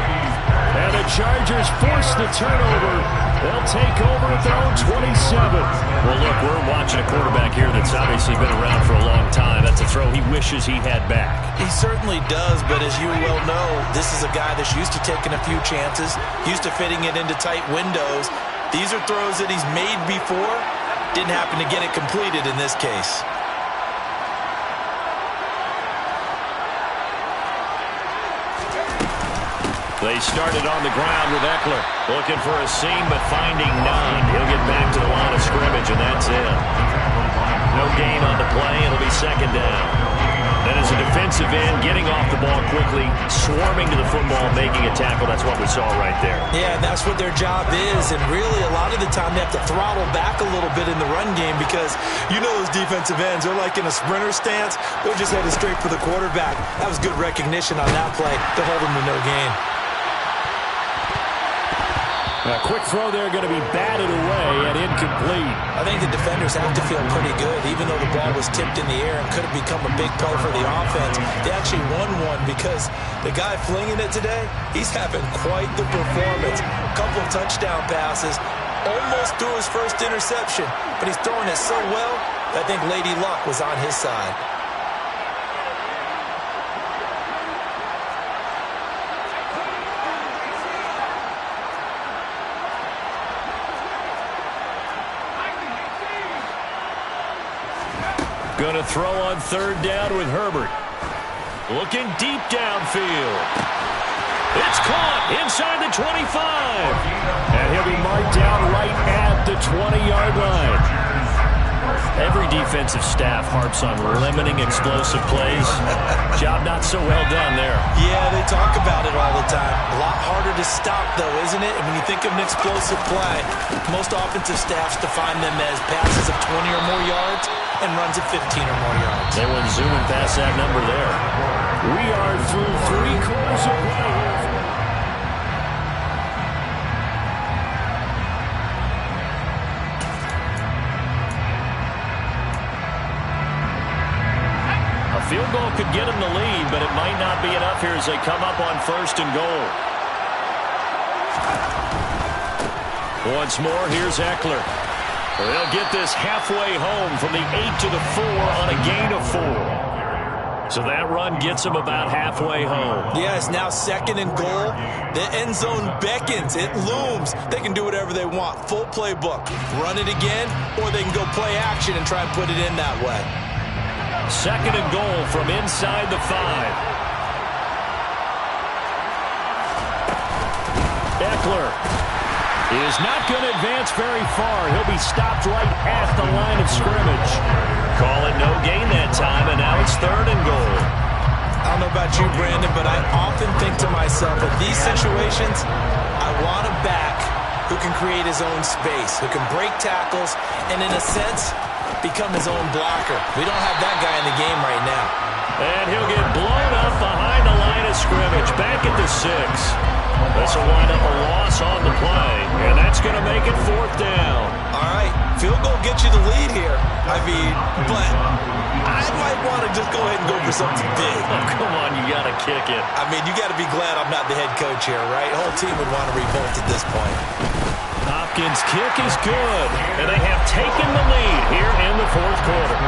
And the Chargers force the turnover. They'll take over at their own 27. Well, look, we're watching a quarterback here that's obviously been around for a long time. That's a throw he wishes he had back. He certainly does, but as you well know, this is a guy that's used to taking a few chances, used to fitting it into tight windows. These are throws that he's made before. Didn't happen to get it completed in this case. They started on the ground with Eckler. Looking for a seam, but finding none. He'll get back to the line of scrimmage, and that's it. No gain on the play. It'll be second down. Then as a defensive end, getting off the ball quickly, swarming to the football, making a tackle. That's what we saw right there. Yeah, and that's what their job is. And really, a lot of the time, they have to throttle back a little bit in the run game because you know those defensive ends, they're like in a sprinter stance. They're just headed straight for the quarterback. That was good recognition on that play to hold them to no gain. A quick throw there going to be batted away and incomplete. I think the defenders have to feel pretty good, even though the ball was tipped in the air and could have become a big play for the offense. They actually won one because the guy flinging it today, he's having quite the performance. A couple of touchdown passes, almost threw his first interception, but he's throwing it so well, I think Lady Luck was on his side. Going to throw on third down with Herbert. Looking deep downfield. It's caught inside the 25. And he'll be marked down right at the 20-yard line. Every defensive staff harps on limiting explosive plays. Job not so well done there. Yeah, they talk about it all the time. A lot harder to stop, though, isn't it? And when you think of an explosive play, most offensive staffs define them as passes of 20 or more yards and runs of 15 or more yards. They went zooming past that number there. We are through 3 quarters of play here. Field goal could get him the lead, but it might not be enough here as they come up on first and goal. Once more, here's Eckler. They'll get this halfway home from the 8 to the 4 on a gain of 4. So that run gets them about halfway home. Yeah, it's now second and goal. The end zone beckons. It looms. They can do whatever they want. Full playbook. Run it again, or they can go play action and try and put it in that way. Second and goal from inside the 5. Eckler is not going to advance very far. He'll be stopped right at the line of scrimmage. Call it no gain that time, and now it's third and goal. I don't know about you, Brandon, but I often think to myself, in these situations, I want a back who can create his own space, who can break tackles, and in a sense, become his own blocker. We don't have that guy in the game right now. And he'll get blown up behind the line of scrimmage, back at the 6. This will wind up a loss on the play, and that's going to make it fourth down. All right, field goal gets you the lead here. I mean, but I might want to just go ahead and go for something big. Oh, come on, you got to kick it. I mean, you got to be glad I'm not the head coach here, right? The whole team would want to revolt at this point. Hopkins' kick is good, and they have taken the lead here in the fourth quarter.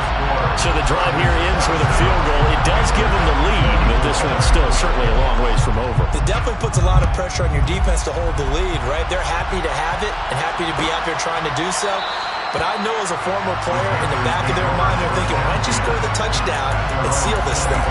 So the drive here ends with a field goal. It does give them the lead, but this one's still certainly a long ways from over. It definitely puts a lot of pressure on your defense to hold the lead, right? They're happy to have it and happy to be out there trying to do so. But I know as a former player, in the back of their mind, they're thinking, why don't you score the touchdown and seal this thing?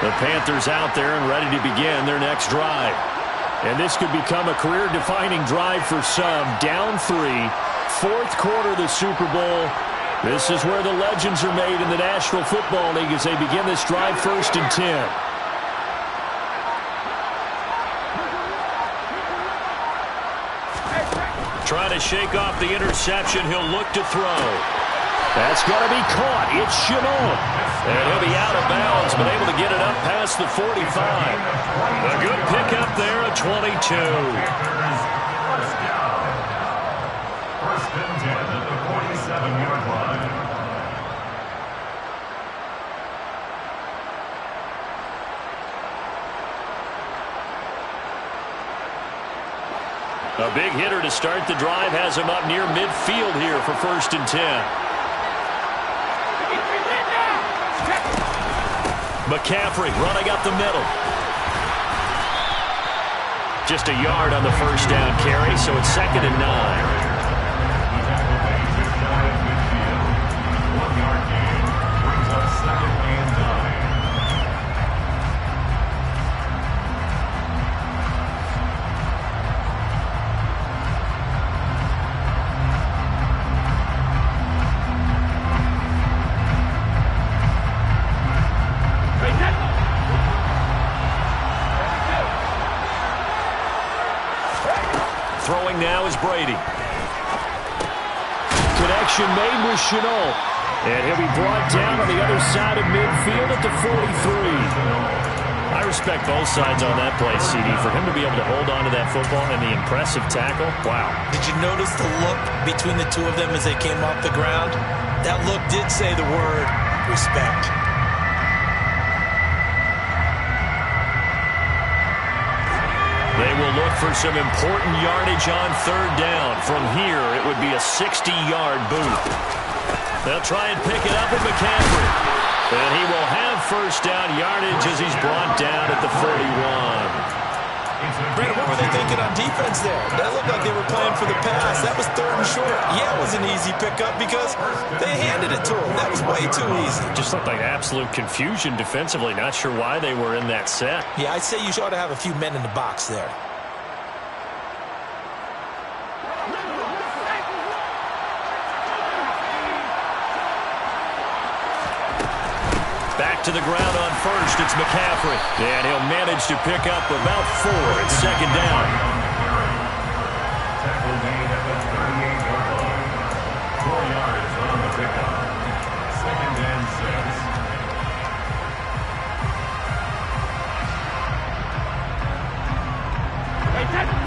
The Panthers out there and ready to begin their next drive. And this could become a career-defining drive for some. Down 3, fourth quarter of the Super Bowl. This is where the legends are made in the National Football League as they begin this drive first and 10. Trying to shake off the interception. He'll look to throw. That's going to be caught. It's Chenault. And he'll be out of bounds, but able to get it up past the 45. A good pickup there at 22. First down. First and 10 at the 47-yard line. A big hitter to start the drive has him up near midfield here for first and 10. McCaffrey running up the middle. Just a yard on the first down carry, so it's second and 9. Throwing now is Brady. Connection made with Chenault. And he'll be brought down on the other side of midfield at the 43. I respect both sides on that play, CD. For him to be able to hold on to that football and the impressive tackle, wow. Did you notice the look between the two of them as they came off the ground? That look did say the word respect. They will look for some important yardage on third down. From here, it would be a 60-yard boot. They'll try and pick it up with McCaffrey. And he will have first down yardage as he's brought down at the 41. Brandon, what were they thinking on defense there? That looked like they were playing for the pass. That was third and short. Yeah, it was an easy pickup because they handed it to him. That was way too easy. Just looked like absolute confusion defensively. Not sure why they were in that set. Yeah, I'd say you ought to have a few men in the box there. Back to the ground on first. It's McCaffrey. And he'll manage to pick up about 4 at second down. Tackle made at the 38-yard line. 4 yards on the pickup. Second and 6.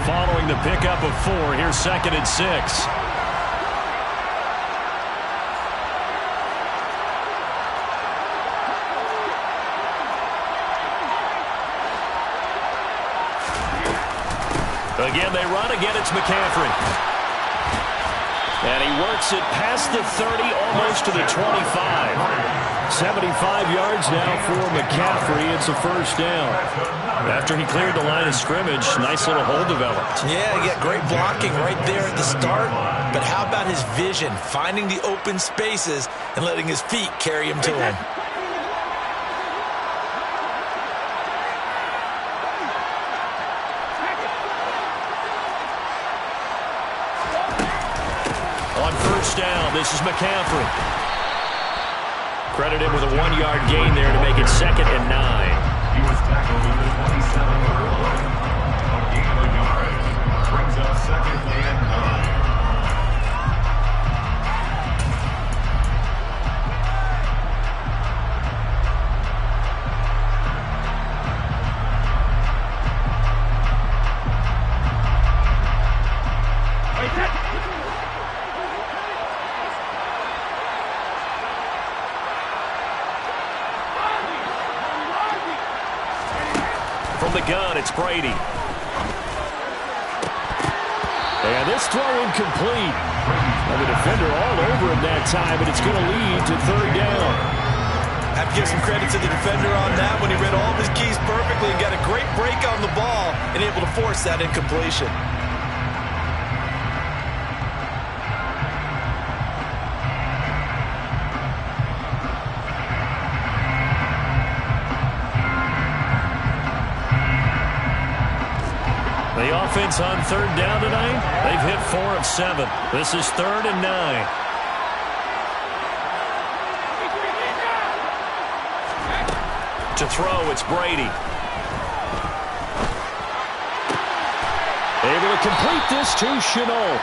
Following the pickup of 4, here's second and 6. Again, they run. Again, it's McCaffrey. And he works it past the 30, almost to the 25. 75 yards now for McCaffrey. It's a first down. After he cleared the line of scrimmage, nice little hole developed. Yeah, he got great blocking right there at the start. But how about his vision, finding the open spaces and letting his feet carry him to him? On first down, this is McCaffrey. Credit him with a 1-yard gain there to make it second and 9. He was tackled at the 27-yard line. A gain of a yard brings up second and 9. From the gun, it's Brady. And this throw incomplete. And the defender all over him that time, but it's going to lead to third down. I have to give some credit to the defender on that when he read all of his keys perfectly and got a great break on the ball and able to force that incompletion. The offense on third down tonight, they've hit 4 of 7. This is third and 9. To throw, it's Brady. Able to complete this to Chenault.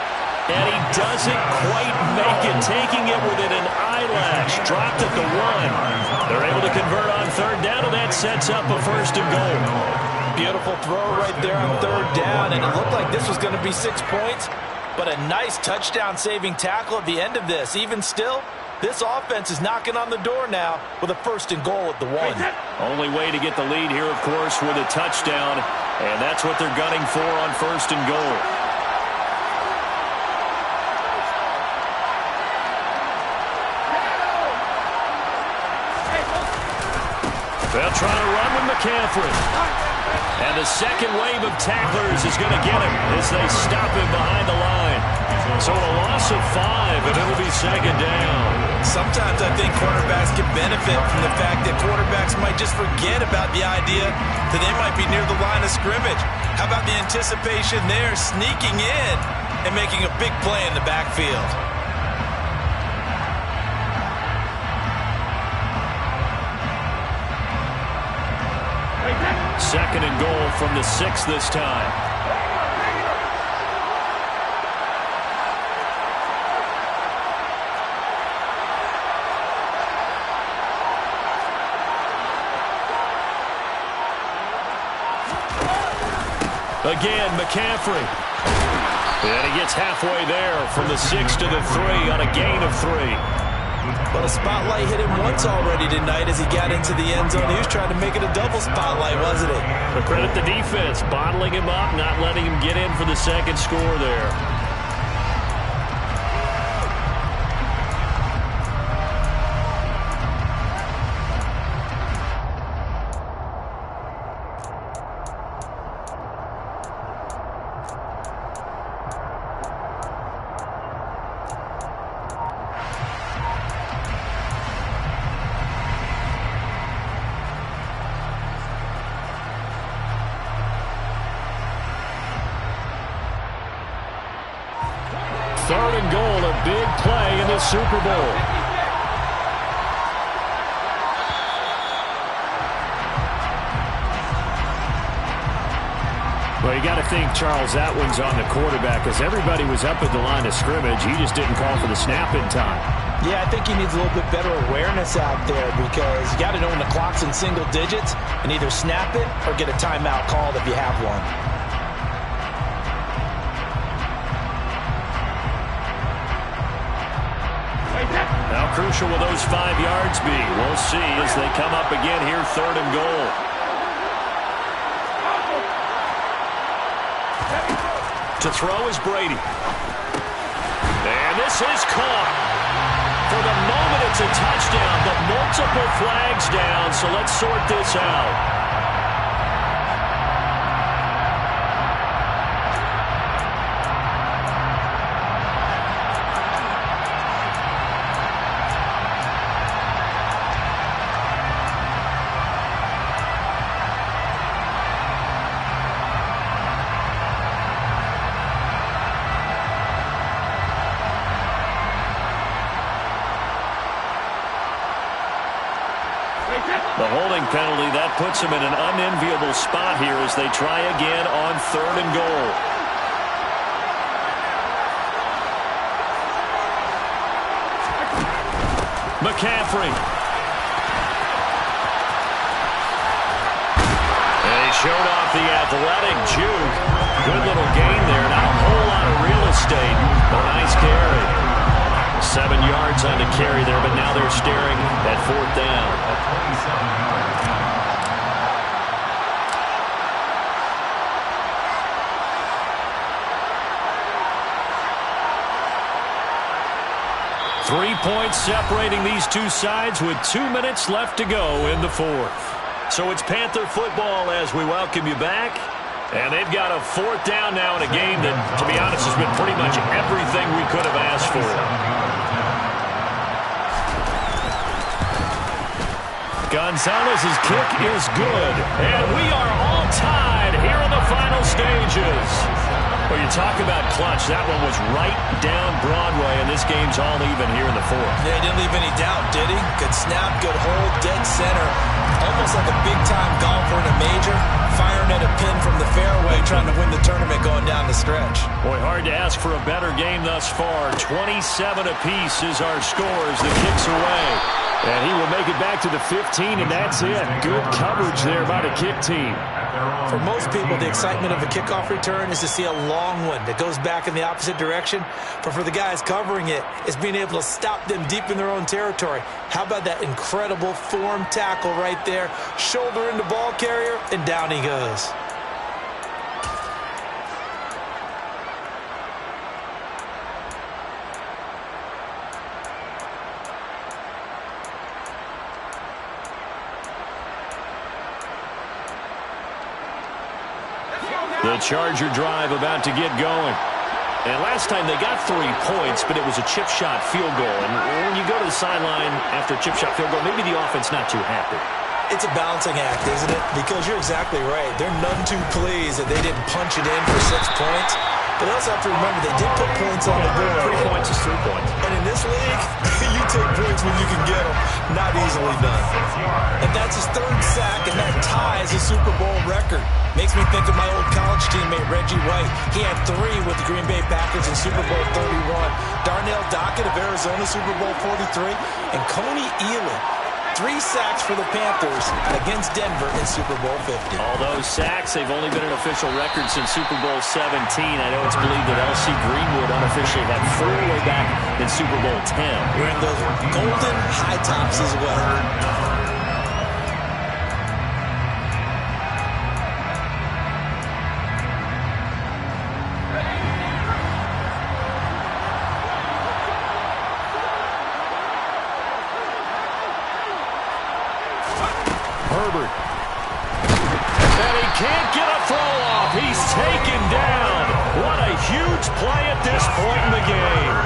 And he doesn't quite make it, taking it within an eyelash. Dropped at the 1. They're able to convert on third down, and that sets up a first and goal. Beautiful throw right there on third down, and it looked like this was going to be 6 points, but a nice touchdown-saving tackle at the end of this. Even still, this offense is knocking on the door now with a first and goal at the 1. Only way to get the lead here, of course, with a touchdown, and that's what they're gunning for on first and goal. They'll try to run with McCaffrey. And the second wave of tacklers is going to get him as they stop him behind the line. So a loss of 5, and it'll be second down. Sometimes I think quarterbacks can benefit from the fact that quarterbacks might just forget about the idea that they might be near the line of scrimmage. How about the anticipation there, sneaking in and making a big play in the backfield? Second and goal from the 6 this time. Again, McCaffrey. And he gets halfway there from the 6 to the 3 on a gain of 3. But a spotlight hit him once already tonight as he got into the end zone. He was trying to make it a double spotlight, wasn't it? But credit the defense, bottling him up, not letting him get in for the second score there. Third and goal, a big play in the Super Bowl. Well, you got to think, Charles, that one's on the quarterback because everybody was up at the line of scrimmage. He just didn't call for the snap in time. Yeah, I think he needs a little bit better awareness out there because you got to know when the clock's in single digits and either snap it or get a timeout called if you have one. How crucial will those 5 yards be? We'll see as they come up again here, third and goal. To throw is Brady. And this is caught. For the moment, it's a touchdown, but multiple flags down, so let's sort this out. The holding penalty, that puts them in an unenviable spot here as they try again on third and goal. McCaffrey. And he showed off the athletic juke. Good little gain there. Not a whole lot of real estate. A nice carry. 7 yards on the carry there, but now they're staring at fourth down. Three points separating these two sides with 2 minutes left to go in the fourth. So it's Panther football as we welcome you back. And they've got a fourth down now in a game that, to be honest, has been pretty much everything we could have asked for. Gonzalez's kick is good. And we are all tied here in the final stages. Well, you talk about clutch. That one was right down Broadway, and this game's all even here in the fourth. Yeah, he didn't leave any doubt, did he? Good snap, good hold, dead center. Almost like a big-time golfer in a major, firing at a pin from the fairway, trying to win the tournament going down the stretch. Boy, hard to ask for a better game thus far. 27 apiece is our scores. The kick's away. And he will make it back to the 15, and that's it. Good coverage there by the kick team. For most people, the excitement of a kickoff return is to see a long one that goes back in the opposite direction. But for the guys covering it, it's being able to stop them deep in their own territory. How about that incredible form tackle right there? Shoulder into ball carrier, and down he goes. The Charger drive about to get going. And last time they got 3 points, but it was a chip shot field goal. And when you go to the sideline after a chip shot field goal, maybe the offense not too happy. It's a balancing act, isn't it? Because you're exactly right. They're none too pleased that they didn't punch it in for 6 points. But they also have to remember they did put points on the board. 3 points is 3 points. And in this league, you take points when you can get them. Not easily done. And that's his 3rd sack, and that ties a Super Bowl record. Makes me think of my old college teammate, Reggie White. He had 3 with the Green Bay Packers in Super Bowl 31. Darnell Dockett of Arizona, Super Bowl 43. And Coney Ealy, 3 sacks for the Panthers against Denver in Super Bowl 50. All those sacks, they've only been an official record since Super Bowl 17. I know it's believed that L.C. Greenwood unofficially had 4 way back in Super Bowl 10. Wearing those golden high tops as well. Herbert. And he can't get a throw off. He's taken down. What a huge play at this point in the game.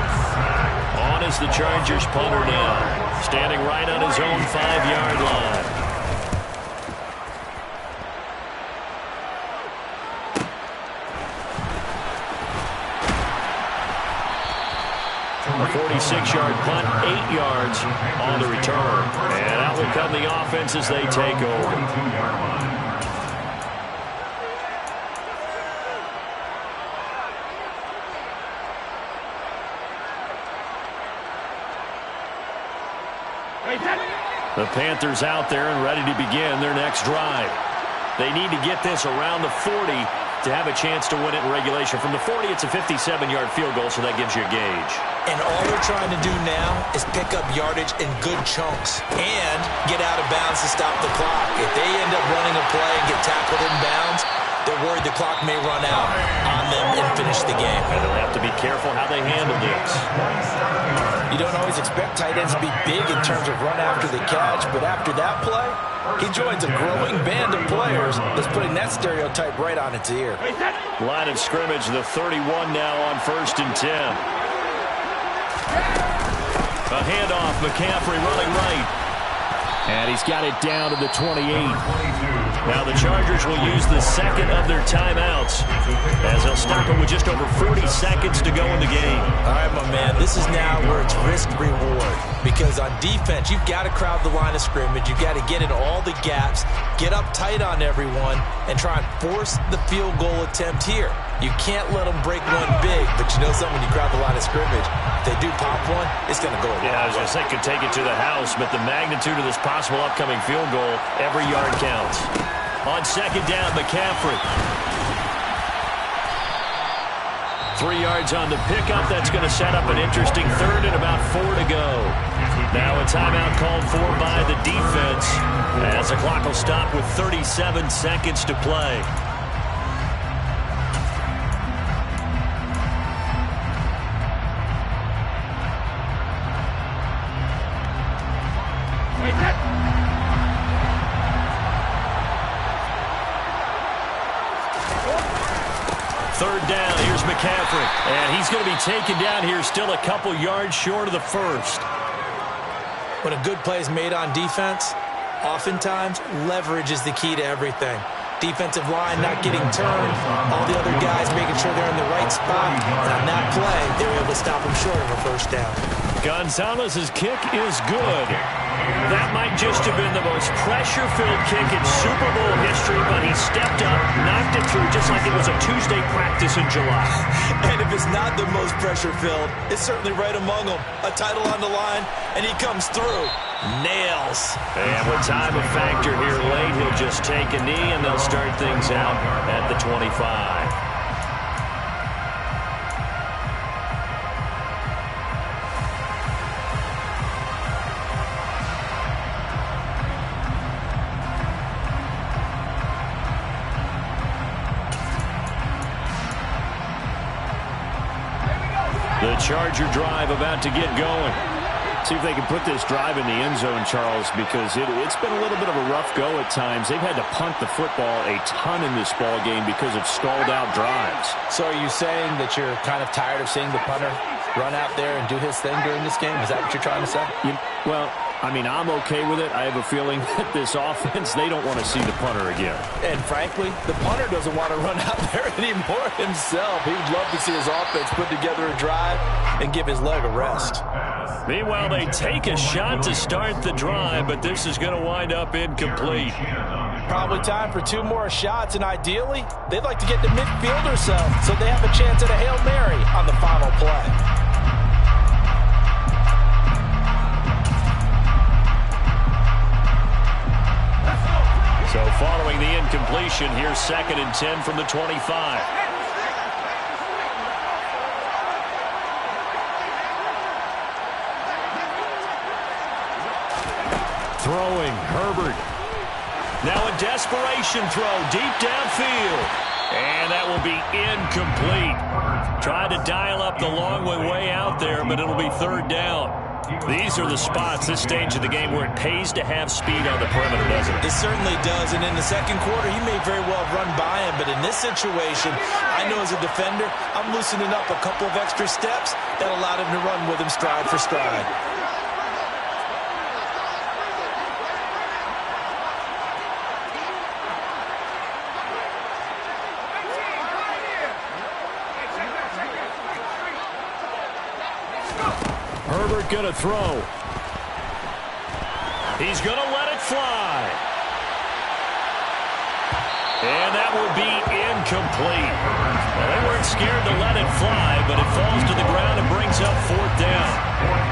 On is the Chargers punter now. Standing right on his own 5-yard line. A 46-yard punt, 8 yards on the return. And out will come the offense as they take over. The Panthers out there and ready to begin their next drive. They need to get this around the 40 to have a chance to win it in regulation. From the 40, it's a 57-yard field goal, so that gives you a gauge. And all they're trying to do now is pick up yardage in good chunks and get out of bounds to stop the clock. If they end up running a play and get tackled in bounds, they're worried the clock may run out on them and finish the game. And they'll have to be careful how they handle this. You don't always expect tight ends to be big in terms of run after the catch, but after that play, he joins a growing band of players that's putting that stereotype right on its ear. Line of scrimmage, the 31 now on 1st and 10. A handoff, McCaffrey running right. And he's got it down to the 28. Now the Chargers will use the second of their timeouts as they'll stop it with just over 40 seconds to go in the game. All right, my man, this is now where it's risk-reward. Because on defense, you've got to crowd the line of scrimmage. You've got to get in all the gaps, get up tight on everyone, and try and force the field goal attempt here. You can't let them break one big, but you know something, when you crowd the line of scrimmage, if they do pop one, it's going to go. Yeah, I was going to say, could take it to the house, but the magnitude of this possible upcoming field goal, every yard counts. On 2nd down, McCaffrey. 3 yards on the pickup. That's going to set up an interesting 3rd and about 4 to go. Now a timeout called for by the defense as the clock will stop with 37 seconds to play. Third down, here's McCaffrey. And he's going to be taken down here, still a couple yards short of the first. When a good play is made on defense, oftentimes leverage is the key to everything. Defensive line not getting turned, all the other guys making sure they're in the right spot. And on that play, they were able to stop him short of a first down. Gonzalez's kick is good. That might just have been the most pressure-filled kick in Super Bowl history, but he stepped up, knocked it through just like it was a Tuesday practice in July. And if it's not the most pressure-filled, it's certainly right among them. A title on the line, and he comes through. Nails. And with time a factor here late, he'll just take a knee, and they'll start things out at the 25. The Charger drive about to get going. See if they can put this drive in the end zone, Charles, because it's been a little bit of a rough go at times. They've had to punt the football a ton in this ball game because of stalled-out drives. So are you saying that you're kind of tired of seeing the punter run out there and do his thing during this game? Is that what you're trying to say? Well, I mean, I'm okay with it. I have a feeling that this offense, they don't want to see the punter again. And frankly, the punter doesn't want to run out there anymore himself. He would love to see his offense put together a drive and give his leg a rest. Meanwhile, they take a shot to start the drive, but this is going to wind up incomplete. Probably time for 2 more shots, and ideally, they'd like to get to midfield or so they have a chance at a Hail Mary on the final play. So following the incompletion, here's 2nd and 10 from the 25. Throwing, Herbert. Now a desperation throw deep downfield. And that will be incomplete. Tried to dial up the long way out there, but it'll be 3rd down. These are the spots, this stage of the game, where it pays to have speed on the perimeter, doesn't it? It certainly does, and in the second quarter, he may very well run by him, but in this situation, I know as a defender, I'm loosening up a couple of extra steps that allowed him to run with him stride for stride. Herbert going to throw. He's going to let it fly. And that will be incomplete. Well, they weren't scared to let it fly, but it falls to the ground and brings up 4th down.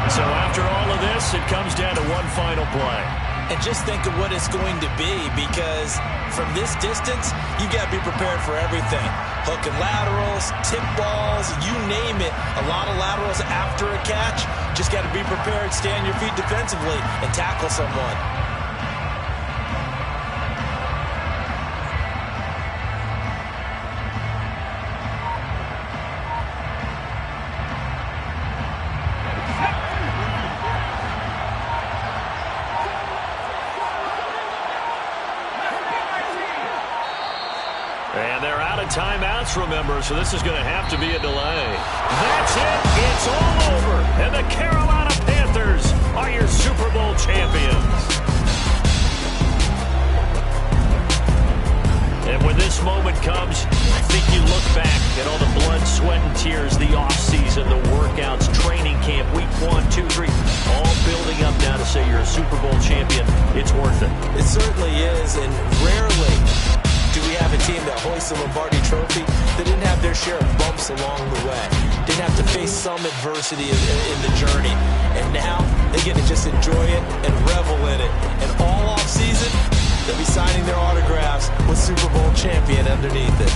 So after all of this, it comes down to one final play. And just think of what it's going to be, because from this distance, you've got to be prepared for everything. Hook and laterals, tip balls, you name it. A lot of laterals after a catch. Just got to be prepared, stay on your feet defensively, and tackle someone. And they're out of timeouts, remember, so this is going to have to be a delay. That's it. It's all over. And the Carolina Panthers are your Super Bowl champions. And when this moment comes, I think you look back at all the blood, sweat, and tears, the offseason, the workouts, training camp, week 1, 2, 3, all building up now to say you're a Super Bowl champion. It's worth it. It certainly is, and rarely do we have a team that hoists the Lombardi Trophy that didn't have their share of bumps along the way, didn't have to face some adversity in the journey, and now they get to just enjoy it and revel in it. And all off season, they'll be signing their autographs with Super Bowl champion underneath it.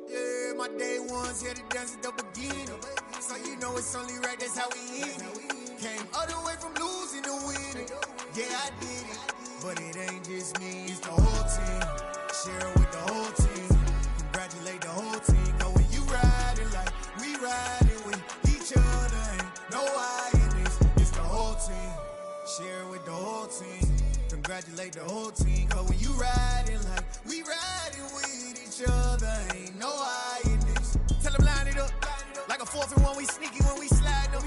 Yeah, my day ones here to dance at the beginning. So you know it's only right, that's how we end it. Came all the way from losing to winning. Yeah, I did it, but it ain't just me, it's the whole team. Share it with the whole team. Congratulate the whole team. Cause when you riding like we riding with each other, ain't no I in this, it's the whole team. Share it with the whole team. Congratulate the whole team. Cause when you riding like we riding with each other, ain't no I in this. Tell them line it up. Like a 4th and 1, we sneaky when we slide them.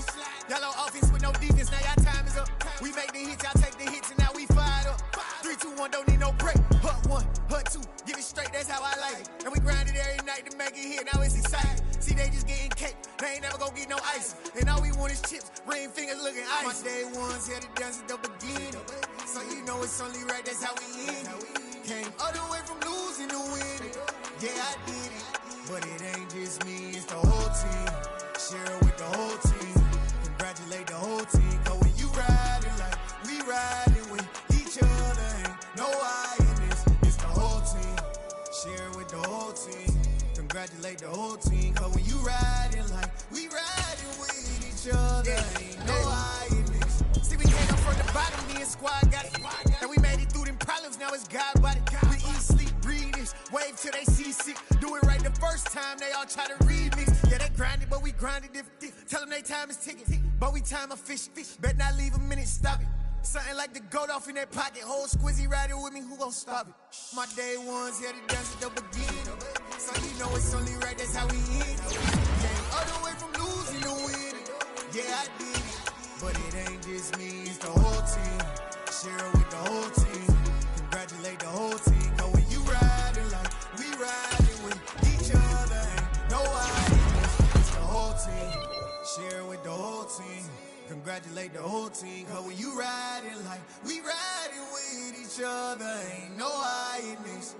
Y'all on offense with no defense, now y'all time is up. We make the hits, y'all take the hits, and now we fired up. 3-2-1, don't need no break. Hut 1, hut 2, give it straight, that's how I like it. And we grind it every night to make it hit, now it's exciting. See, they just getting cake, they ain't never gonna get no ice. And all we want is chips, ring fingers looking ice. My day ones here to dance at the beginning. So you know it's only right, that's how we end it. Came all the way from losing to winning. Yeah, I did it, but it ain't just me, it's the whole team. Share it with the whole team. Congratulate the whole team. Cause when you riding like we riding with each other, ain't no I in this, it's the whole team. Share it with the whole team. Congratulate the whole team. Cause when you riding like we riding with each other, ain't no I in this. See, we came up from the bottom, me and squad got it. And we made it through them problems, now it's God body. We eat, sleep, breathe this, wave till they see sick. Do it right the first time, they all try to remix. Yeah, they grinded, but we grinded different. Tell them they time is ticking, but we time efficient. Bet not leave a minute, stop it. Something like the goat off in that pocket. Whole squizzy riding with me, who gon' stop it? My day ones here to dance at the beginning. So you know it's only right, that's how we end it. Came all the way from losing to winning. Yeah, I did it, but it ain't just me, it's the whole team. Share it with the whole team. Congratulate the whole team. Cause when you riding like we riding with each other, ain't no I in this, it's the whole team. Share it with the whole team. Congratulate the whole team. Cause when you riding like we riding with each other, ain't no I in this.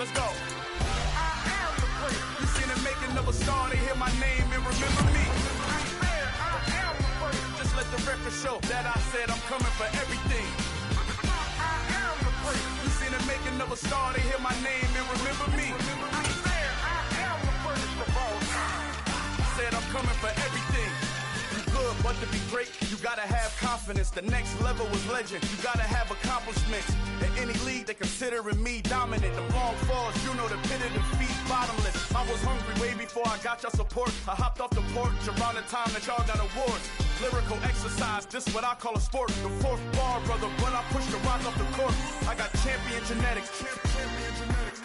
Let's go. I am the great. You seen the making of a star, they hear my name and remember me. I am the great. Just let the record show that I said I'm coming for everything. I am the great. You seen the making of a star, they hear my name and remember me. I am the greatest of all time. Said I'm coming for everything. Good, but to be great, you gotta have confidence. The next level was legend. You gotta have accomplishments. In any league, they considering me dominant. The wrong falls, you know the pit of defeat, bottomless. I was hungry way before I got your support. I hopped off the porch around the time that y'all got awards. Lyrical exercise, this what I call a sport. The fourth bar, brother, when I push the rock off the court. I got champion genetics. Champion genetics.